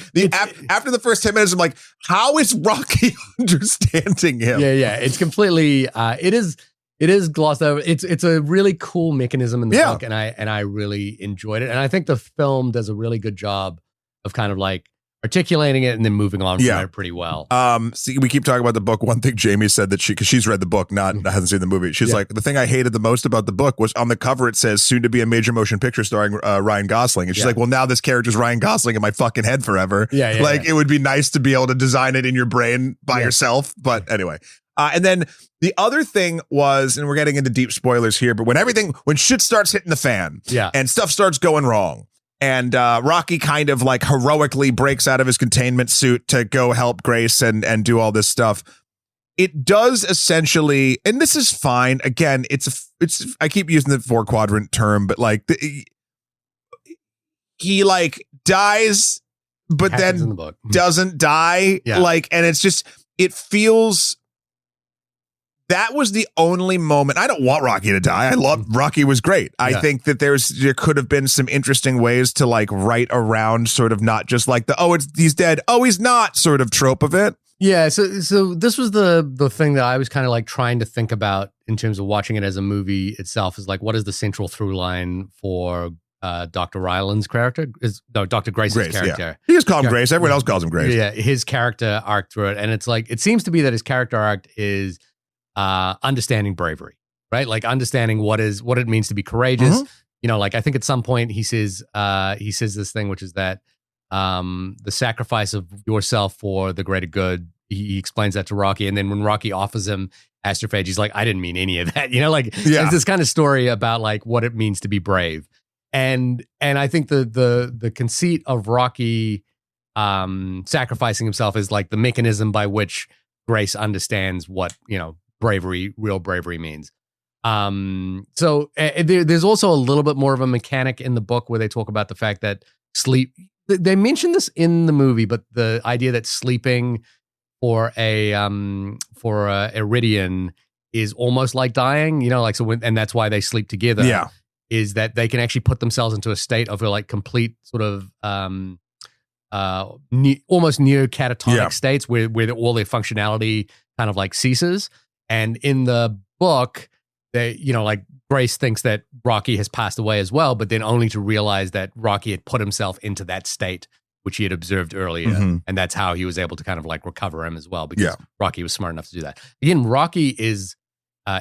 after the first 10 minutes, I'm like, how is Rocky understanding him? Yeah. It's completely, it is glossed over. It's a really cool mechanism in the book, and I really enjoyed it. And I think the film does a really good job of kind of like articulating it and then moving on from it pretty well. See, we keep talking about the book. One thing Jamie said that because she's read the book, hasn't seen the movie. She's like, the thing I hated the most about the book was on the cover it says soon to be a major motion picture starring Ryan Gosling, and she's like, well, now this character's Ryan Gosling in my fucking head forever. It would be nice to be able to design it in your brain by yourself. But anyway, and then the other thing was, and we're getting into deep spoilers here, but when shit starts hitting the fan, and stuff starts going wrong, and Rocky kind of like heroically breaks out of his containment suit to go help Grace and do all this stuff. It does essentially, and this is fine. Again, it's I keep using the 4-quadrant term, but like he like dies, but Happens in then the book. doesn't die. Like, and it's just, it feels. That was the only moment. I don't want Rocky to die. I love Rocky was great. I think that there could have been some interesting ways to like write around sort of not just like he's dead. Oh, he's not sort of trope of it. Yeah. So this was the thing that I was kind of like trying to think about in terms of watching it as a movie itself, is like, what is the central through line for Dr. Ryland's character? Dr. Grace's character. Yeah. He just called him Grace. Everyone else calls him Grace. Yeah. His character arc through it. And it's like, it seems to be that his character arc is understanding bravery, right? Like understanding what it means to be courageous. You know, like I think at some point he says this thing, which is that the sacrifice of yourself for the greater good. He explains that to Rocky, and then when Rocky offers him astrophage, he's like, I didn't mean any of that. You know, like it's this kind of story about like what it means to be brave. And I think the conceit of Rocky sacrificing himself is like the mechanism by which Grace understands what, you know, real bravery means. So there's also a little bit more of a mechanic in the book where they talk about the fact that sleep, they mention this in the movie, but the idea that sleeping for a Iridian is almost like dying, you know, like, so and that's why they sleep together, is that they can actually put themselves into a state of like complete sort of almost near catatonic states where all their functionality kind of like ceases. And in the book, they, you know, like Grace thinks that Rocky has passed away as well, but then only to realize that Rocky had put himself into that state, which he had observed earlier. And that's how he was able to kind of like recover him as well, because Rocky was smart enough to do that. Again, Rocky is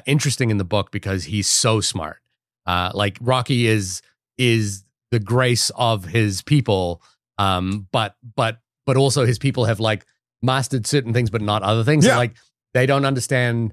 interesting in the book because he's so smart. Like Rocky is the Grace of his people, but also his people have like mastered certain things, but not other things. So, like they don't understand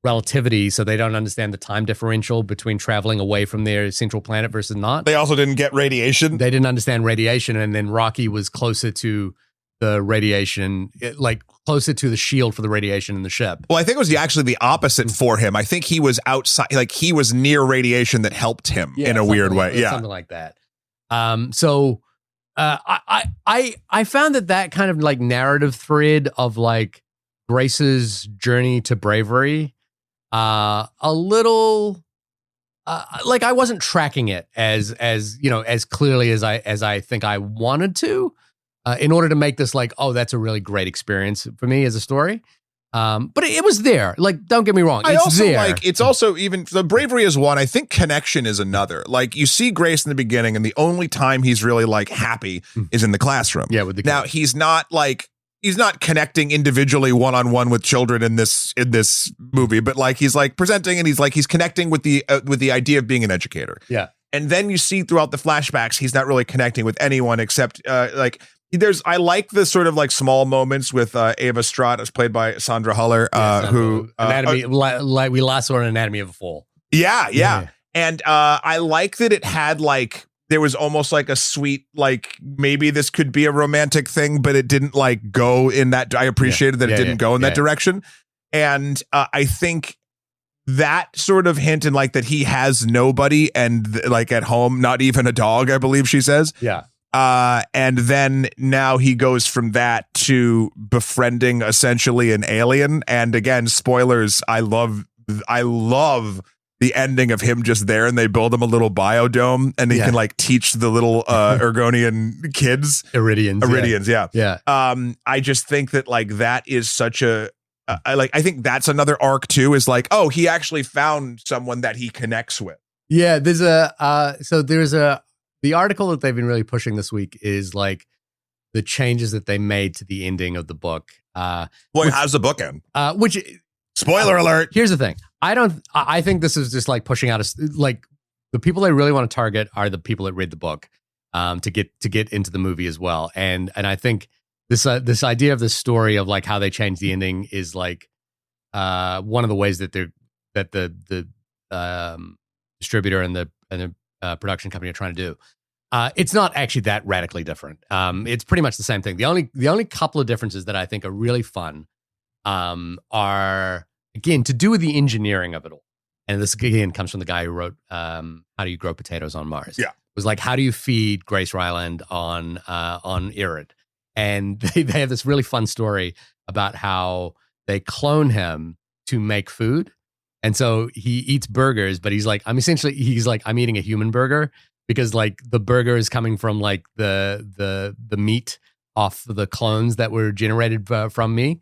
relativity, so they don't understand the time differential between traveling away from their central planet versus not. They also didn't get radiation. They didn't understand radiation, and then Rocky was closer to the radiation, like closer to the shield for the radiation in the ship. Well, I think it was actually the opposite for him. I think he was outside, like he was near radiation that helped him in a weird way. Something like that. So I found that kind of like narrative thread of like Grace's journey to bravery, a little like I wasn't tracking it as you know, as clearly as I think I wanted to, in order to make this like, oh, that's a really great experience for me as a story. But it was there. Like, don't get me wrong. It's also even the bravery is one. I think connection is another. Like you see Grace in the beginning, and the only time he's really like happy is in the classroom. Yeah. With the now he's not connecting individually one-on-one with children in this movie, but like he's like presenting, and he's connecting with the idea of being an educator. Yeah. And then you see throughout the flashbacks, he's not really connecting with anyone except I like the sort of like small moments with Ava Stratt, as played by Sandra Huller, who we last saw in Anatomy of a Fall. Yeah. And I like that it had like, there was almost like a sweet, like maybe this could be a romantic thing, but it didn't like go in that. I appreciated that it didn't go in that direction. And I think that sort of hint, and like that he has nobody, and like at home, not even a dog, I believe she says. Yeah. And then now he goes from that to befriending essentially an alien. And again, spoilers, I love I love the ending of him just there, and they build him a little biodome, and he can like teach the little Ergonian kids. Iridians, yeah. I just think that like that is such a I think that's another arc too, is like, oh, he actually found someone that he connects with. Yeah, there's the article that they've been really pushing this week is like the changes that they made to the ending of the book. How's the book end? Which spoiler alert. Here's the thing. I think this is just like pushing out like the people they really want to target are the people that read the book to get into the movie as well. And I think this idea of the story of like how they changed the ending is like one of the ways that the distributor and the production company are trying to do. It's not actually that radically different. It's pretty much the same thing. The only couple of differences that I think are really fun are, again, to do with the engineering of it all. And this, again, comes from the guy who wrote How Do You Grow Potatoes on Mars? Yeah. It was like, how do you feed Grace Ryland on Irid? And they have this really fun story about how they clone him to make food. And so he eats burgers, but he's like, I'm eating a human burger, because like the burger is coming from like the meat off the clones that were generated from me.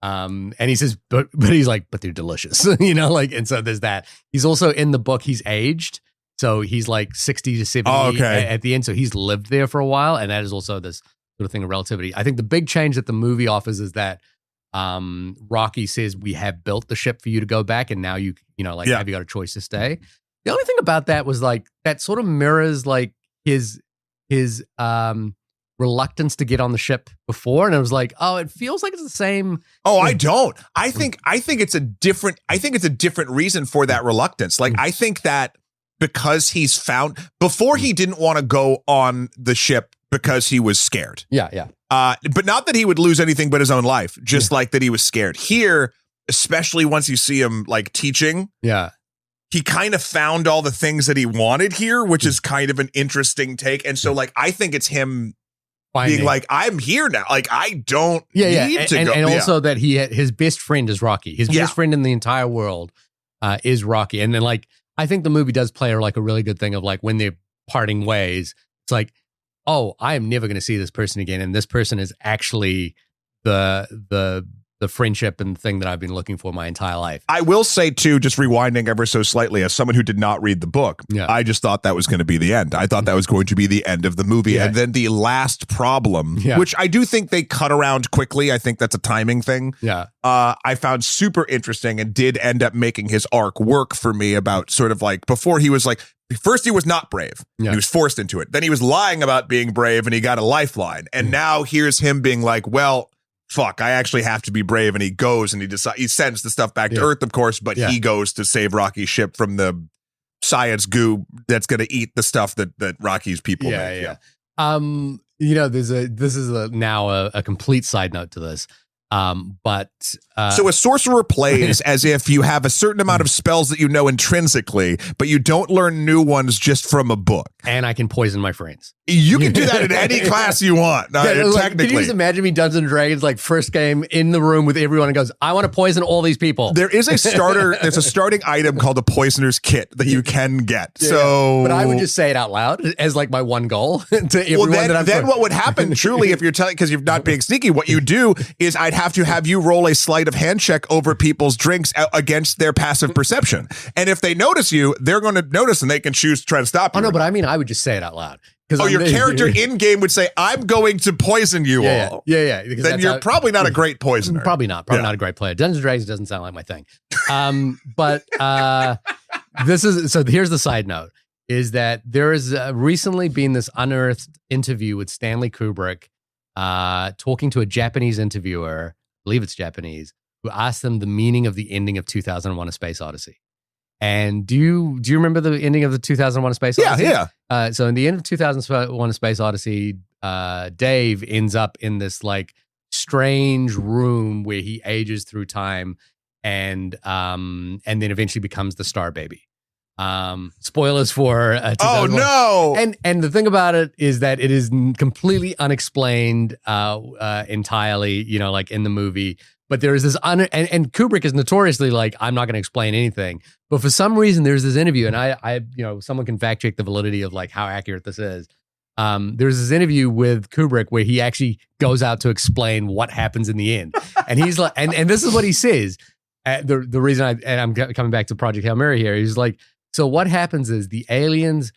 And he says, but he's like, but they're delicious, like, and so there's that. He's also in the book, he's aged. So he's like 60 to 70 at the end. So he's lived there for a while. And that is also this sort of thing of relativity. I think the big change that the movie offers is that Rocky says, we have built the ship for you to go back. And now have you got a choice to stay? The only thing about that was like, that sort of mirrors like his reluctance to get on the ship before. And it was like, oh, it feels like it's the same. Oh, I don't. I think it's a different reason for that reluctance. Like, I think that because he's found, before he didn't want to go on the ship because he was scared. Yeah. But not that he would lose anything but his own life, just like that he was scared. Here, especially once you see him like teaching. Yeah. He kind of found all the things that he wanted here, which is kind of an interesting take. And so like, I think it's him being like, I'm here now. Like, I don't need to go. And also that his best friend is Rocky. His best friend in the entire world is Rocky. And then like, I think the movie does play like a really good thing of like, when they're parting ways, it's like, oh, I am never going to see this person again. And this person is actually the friendship and thing that I've been looking for my entire life. I will say too, just rewinding ever so slightly, as someone who did not read the book, I just thought that was going to be the end. I thought that was going to be the end of the movie. Yeah. And then the last problem, which I do think they cut around quickly. I think that's a timing thing. Yeah. I found super interesting and did end up making his arc work for me, about sort of like, before he was like, first he was not brave. Yeah. He was forced into it. Then he was lying about being brave and he got a lifeline. And now here's him being like, well, fuck, I actually have to be brave. And he goes and he sends the stuff back to Earth, of course, but he goes to save Rocky's ship from the science goo that's going to eat the stuff that Rocky's people make. Yeah. This is now a complete side note to this. So a sorcerer plays as if you have a certain amount of spells that you know intrinsically, but you don't learn new ones just from a book. And I can poison my friends. You can do that in any class you want. Technically. Can you just imagine me Dungeons and Dragons, like first game in the room with everyone and goes, I want to poison all these people. There's a starting item called a poisoner's kit that you can get. So, but I would just say it out loud as like my one goal to everyone. Then what would happen truly, if you're telling, because you're not being sneaky, what you do is I'd have to have you roll a sleight of hand check over people's drinks against their passive perception. And if they notice you, they're going to notice and they can choose to try to stop you. Oh, no, but I mean, I would just say it out loud. Your character in game would say, I'm going to poison you all. Yeah. Then you're probably not a great poisoner. Probably not a great player. Dungeons and Dragons doesn't sound like my thing. But here's the side note, is that there has recently been this unearthed interview with Stanley Kubrick talking to a Japanese interviewer, I believe it's Japanese, who asked them the meaning of the ending of 2001: A Space Odyssey. And do you remember the ending of the 2001: A Space Odyssey? Yeah. So in the end of 2001: A Space Odyssey, Dave ends up in this like strange room where he ages through time, and then eventually becomes the Star Baby. Spoilers for 2001. Oh no! And the thing about it is that it is completely unexplained entirely. Like in the movie, But there is this and Kubrick is notoriously like, I'm not going to explain anything. But for some reason, there's this interview, and I someone can fact check the validity of like how accurate this is. There's this interview with Kubrick where he actually goes out to explain what happens in the end, and he's like, and this is what he says. The reason I'm coming back to Project Hail Mary here, he's like, so what happens is the aliens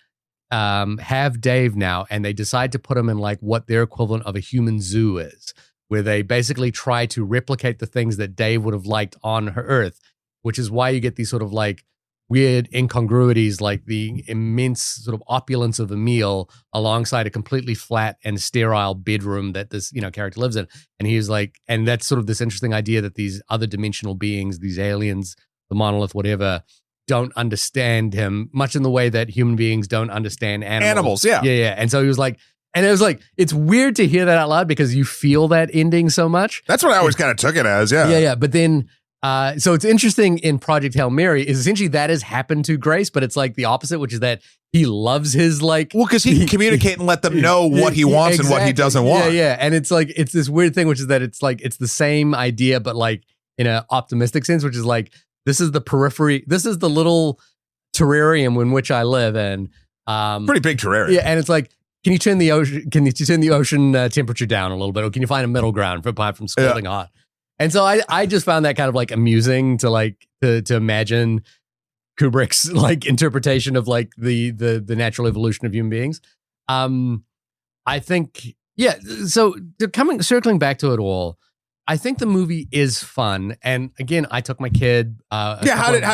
have Dave now, and they decide to put him in like what their equivalent of a human zoo is, where they basically try to replicate the things that Dave would have liked on Earth, which is why you get these sort of like weird incongruities, like the immense sort of opulence of a meal alongside a completely flat and sterile bedroom that this, character lives in. And he's like, and that's sort of this interesting idea that these other dimensional beings, these aliens, the monolith, whatever, don't understand him much in the way that human beings don't understand animals. Yeah. Yeah. And so he was like, and it was like, it's weird to hear that out loud because you feel that ending so much. That's what I always kind of took it as. Yeah. Yeah. But then, so it's interesting in Project Hail Mary is essentially that has happened to Grace, but it's like the opposite, which is that he loves his like. Well, because he can communicate and let them know what he wants and what he doesn't want. Yeah. And it's like, it's this weird thing, which is that it's like, it's the same idea, but like in an optimistic sense, which is like, this is the periphery. This is the little terrarium in which I live in. Pretty big terrarium. Yeah. And it's like, can you turn the ocean? Can you turn the ocean temperature down a little bit, or can you find a middle ground apart from scalding hot? And so I just found that kind of like amusing to like to imagine Kubrick's like interpretation of like the natural evolution of human beings. I think So circling back to it all, I think the movie is fun. And again, I took my kid. How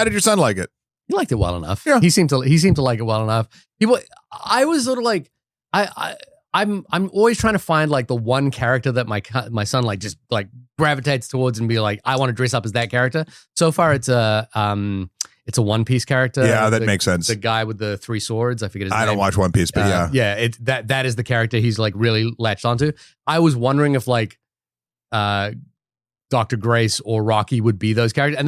did your son like it? He liked it well enough. Yeah. He seemed to like it well enough. I was sort of like. I'm always trying to find like the one character that my son like just like gravitates towards and be like, I want to dress up as that character. So far, it's a One Piece character. Yeah, that makes sense. The guy with the 3 swords. I forget his name. I don't watch One Piece, but yeah. That is the character he's like really latched onto. I was wondering if like Dr. Grace or Rocky would be those characters, and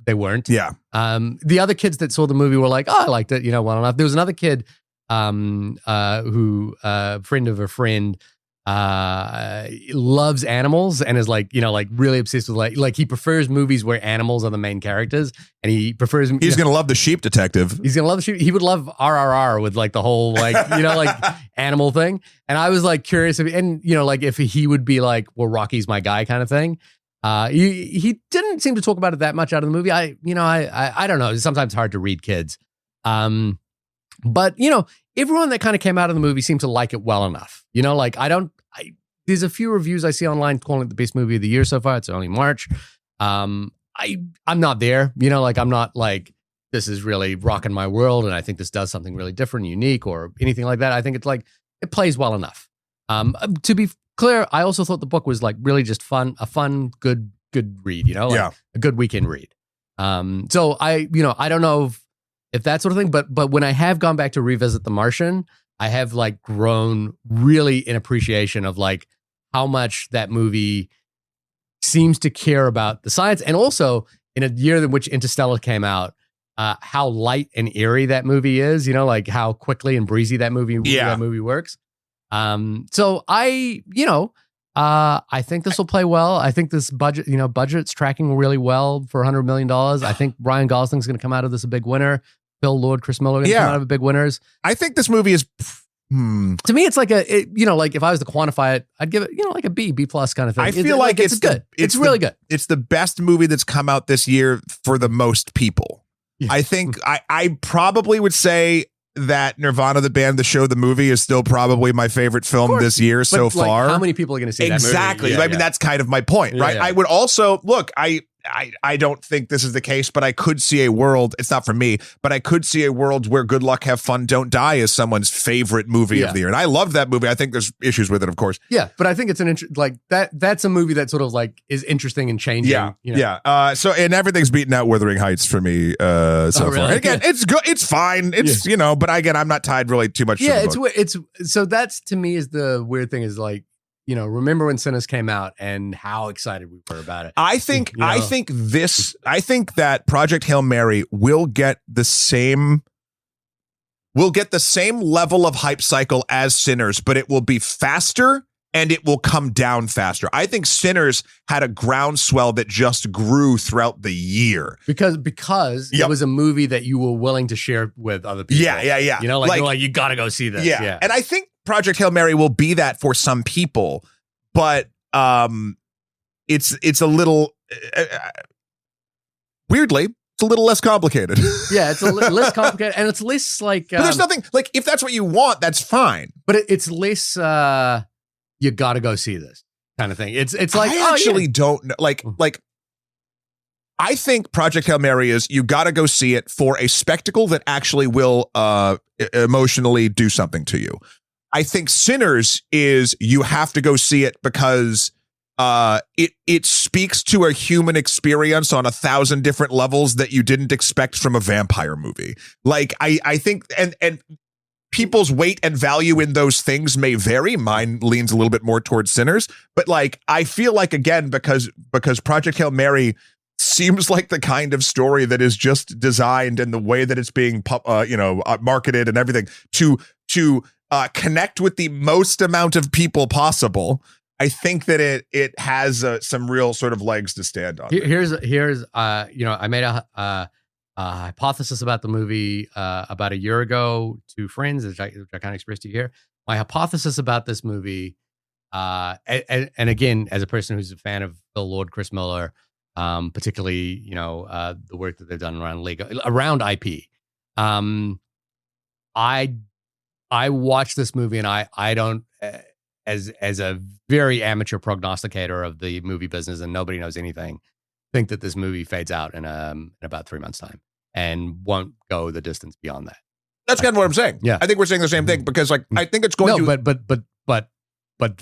they weren't. Yeah. The other kids that saw the movie were like, oh, I liked it, well enough. There was another kid. Who friend of a friend loves animals and is like really obsessed with like he prefers movies where animals are the main characters, and he prefers he's gonna love The Sheep Detective. He's gonna love the sheep. He would love RRR with like the whole like like animal thing. And I was like curious if he would be like, well, Rocky's my guy kind of thing. He didn't seem to talk about it that much out of the movie. I don't know. It's sometimes hard to read kids. But, everyone that kind of came out of the movie seemed to like it well enough. There's a few reviews I see online calling it the best movie of the year so far. It's only March. I'm not there, I'm not like, this is really rocking my world and I think this does something really different, unique or anything like that. I think it's like, it plays well enough. To be clear, I also thought the book was like really just a fun, good read, a good weekend read. So I don't know if that sort of thing, but when I have gone back to revisit The Martian, I have like grown really in appreciation of like how much that movie seems to care about the science, and also in a year in which Interstellar came out, how light and airy that movie is. Like how quickly and breezy that movie works. So I think this will play well. I think this budget's tracking really well for $100 million. I think Ryan Gosling's going to come out of this a big winner. Phil Lord, Chris Miller are going to come out of big winners. I think this movie is. To me, it's like like if I was to quantify it, I'd give it, like a B plus kind of thing. I feel like it's good. It's really good. It's the best movie that's come out this year for the most people. Yeah. I think I probably would say that Nirvana, the band, the show, the movie is still probably my favorite film this year so far. How many people are going to see that movie? Exactly. I mean, that's kind of my point, right? Yeah. I would also look. I don't think this is the case, but I could see a world. It's not for me, but I could see a world where Good Luck, Have Fun, Don't Die is someone's favorite movie of the year, and I love that movie. I think there's issues with it, of course. Yeah, but I think it's that's a movie that sort of like is interesting and changing. Yeah. So and everything's beaten out Wuthering Heights for me so far. And again, it's good. It's fine. It's but again, I'm not tied really too much. Yeah, to the book. it's so that's to me is the weird thing is like. Remember when Sinners came out and how excited we were about it. I think that Project Hail Mary will get the same level of hype cycle as Sinners, but it will be faster and it will come down faster. I think Sinners had a groundswell that just grew throughout the year. Because Yep. it was a movie that you were willing to share with other people. Yeah. You know, like, you're like, you got to go see this. Yeah. And I think Project Hail Mary will be that for some people, but it's a little weirdly, it's a little less complicated. Yeah, it's less complicated, and it's less like. But there's nothing like if that's what you want, that's fine. But it's less. You got to go see this kind of thing. It's like I actually don't know. Like I think Project Hail Mary is you got to go see it for a spectacle that actually will emotionally do something to you. I think Sinners is you have to go see it because it speaks to a human experience on 1,000 different levels that you didn't expect from a vampire movie. Like I think and people's weight and value in those things may vary. Mine leans a little bit more towards Sinners, but like I feel like again because Project Hail Mary seems like the kind of story that is just designed in the way that it's being marketed and everything to connect with the most amount of people possible. I think that it has some real sort of legs to stand on. Here's I made a hypothesis about the movie about a year ago to friends, which I kind of expressed to you here. My hypothesis about this movie, and again, as a person who's a fan of Phil Lord, Chris Miller, particularly the work that they've done around IP. I watched this movie and I don't as a very amateur prognosticator of the movie business and nobody knows anything, think that this movie fades out in about 3 months' time and won't go the distance beyond that. That's kind of what I'm saying. Yeah, I think we're saying the same thing because like I think it's going to. But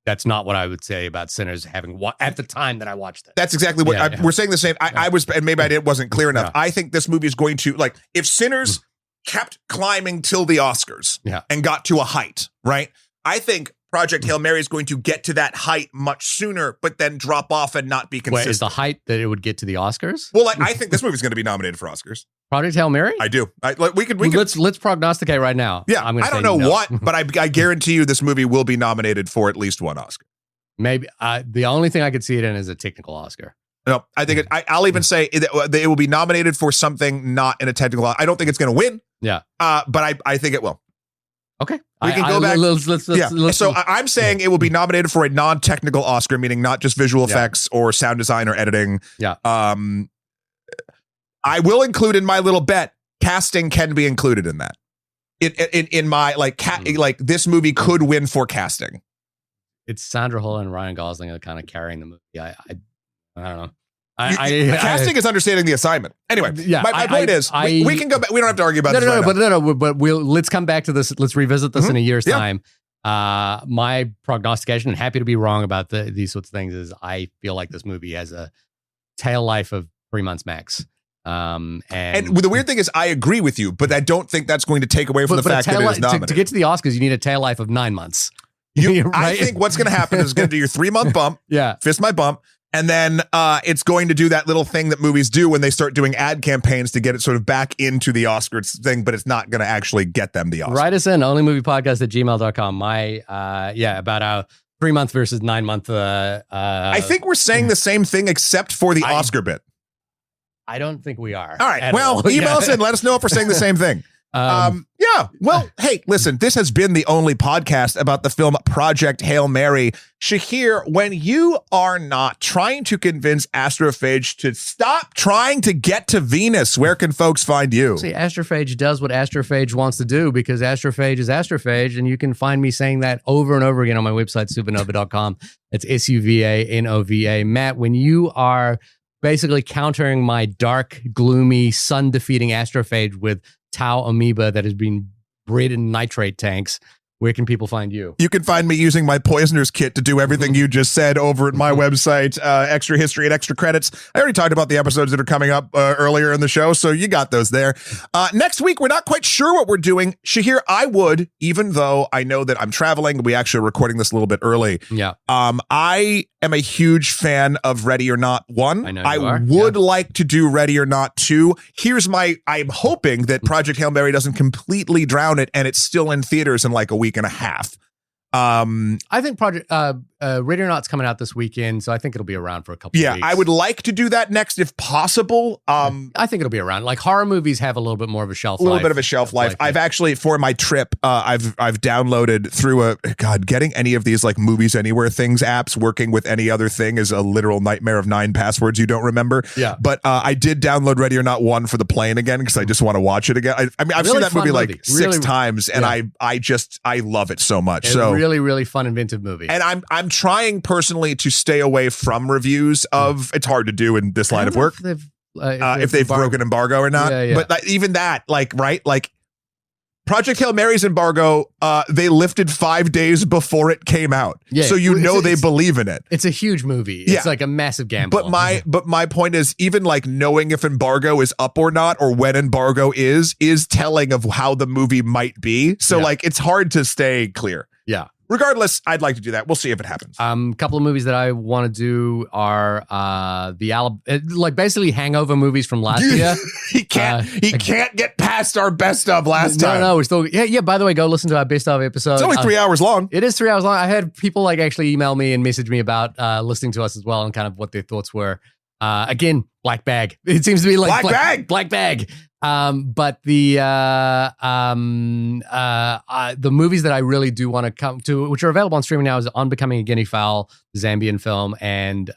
that's not what I would say about Sinners having at the time that I watched it. That's exactly what we're saying the same. I was, and maybe I wasn't clear enough. I think this movie is going to like if Sinners kept climbing till the Oscars and got to a height, right? I think Project Hail Mary is going to get to that height much sooner, but then drop off and not be consistent. Wait, is the height that it would get to the Oscars? Well, I think this movie is going to be nominated for Oscars. Project Hail Mary? I do. We could. Let's prognosticate right now. Yeah, I don't know what, but I guarantee you this movie will be nominated for at least one Oscar. Maybe the only thing I could see it in is a technical Oscar. No, I think I'll even say it will be nominated for something not in a technical. I don't think it's going to win. Yeah. But I think it will. Okay. We can go back. Let's so I'm saying it will be nominated for a non-technical Oscar, meaning not just visual effects or sound design or editing. Yeah. I will include in my little bet, casting can be included in that. In my like this movie could win for casting. It's Sandra Hall and Ryan Gosling that are kind of carrying the movie. I don't know. Casting is understanding the assignment. Anyway, my point is we can go back. We don't have to argue about this. But let's come back to this. Let's revisit this in a year's time. My prognostication, and happy to be wrong about these sorts of things, is I feel like this movie has a tail life of 3 months max. And the weird thing is I agree with you, but I don't think that's going to take away from the fact that it is nominated. To get to the Oscars, you need a tail life of 9 months. Right? I think what's going to happen is going to do your 3 month bump. Fist my bump. And then it's going to do that little thing that movies do when they start doing ad campaigns to get it sort of back into the Oscars thing, but it's not going to actually get them the Oscars. Write us in, onlymoviepodcast@gmail.com. About our 3 month versus 9 month. I think we're saying the same thing except for the Oscar bit. I don't think we are. All right. Well, email us in. Let us know if we're saying the same thing. Well, hey, listen, this has been the only podcast about the film Project Hail Mary. Shahir, when you are not trying to convince Astrophage to stop trying to get to Venus, where can folks find you? See, Astrophage does what Astrophage wants to do because Astrophage is Astrophage, and you can find me saying that over and over again on my website, supernova.com. It's SUVANOVA. Matt, when you are basically countering my dark, gloomy, sun-defeating Astrophage with Tau amoeba that has been bred in nitrate tanks, where can people find you? You can find me using my Poisoner's Kit to do everything you just said over at my website, Extra History and Extra Credits. I already talked about the episodes that are coming up earlier in the show, so you got those there. Next week, we're not quite sure what we're doing. Shahir, I would, even though I know that I'm traveling, we actually are recording this a little bit early. Yeah. I am a huge fan of Ready or Not 1. I know I would like to do Ready or Not 2. I'm hoping that Project Hail Mary doesn't completely drown it and it's still in theaters in like a week and a half. I think Project Radionaut's coming out this weekend, so I think it'll be around for a couple of weeks. I would like to do that next if possible. I think it'll be around. Like horror movies have a little bit more of a shelf life. A little bit of a shelf life. I've actually, for my trip, I've downloaded through getting any of these like Movies Anywhere things apps working with any other thing is a literal nightmare of 9 passwords you don't remember. Yeah. But I did download Ready or Not 1 for the plane again because I just want to watch it again. I mean, I've Really seen that movie fun like movie. 6 Really- times and I love it so much. It's So really, really fun, inventive movie. and I'm trying personally to stay away from reviews of. It's hard to do in this line of work if they've broken embargo or not. Yeah. But even that, like, right, like Project Hail Mary's embargo, they lifted 5 days before it came out, Yeah. so you know they It's- believe in it. It's a huge movie. Yeah. It's like a massive gamble. But my point is, even like knowing if embargo is up or not, or when embargo is telling of how the movie might be. So Yeah. like, it's hard to stay clear. Yeah. Regardless, I'd like to do that. We'll see if it happens. A couple of movies that I want to do are like basically hangover movies from last year. he can't get past our best of last time. No, we're still yeah. By the way, go listen to our best of episode. It's only 3 hours long. It is 3 hours long. I had people like actually email me and message me about listening to us as well and kind of what their thoughts were. Again, black bag. It seems to be like black bag. But the movies that I really do want to come to, which are available on streaming now, is On Becoming a Guinea Fowl, the Zambian film, and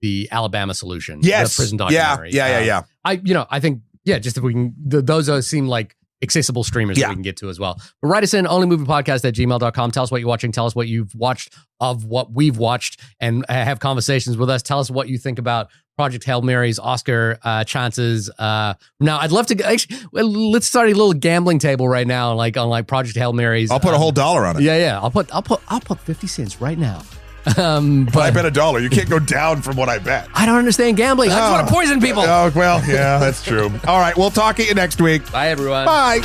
the Alabama Solution, Yes. the prison documentary. Yeah. I think just if we can, those seem like accessible streamers that we can get to as well. But write us in onlymoviepodcast@gmail.com. Tell us what you're watching. Tell us what you've watched of what we've watched, and have conversations with us. Tell us what you think about Project Hail Mary's Oscar chances. Now, I'd love to actually, let's start a little gambling table right now, on Project Hail Mary's. I'll put a whole $1 on it. Yeah. I'll put 50 cents right now. But I bet $1. You can't go down from what I bet. I don't understand gambling. I just want to poison people. Oh, well, yeah, that's true. All right, we'll talk to you next week. Bye, everyone. Bye.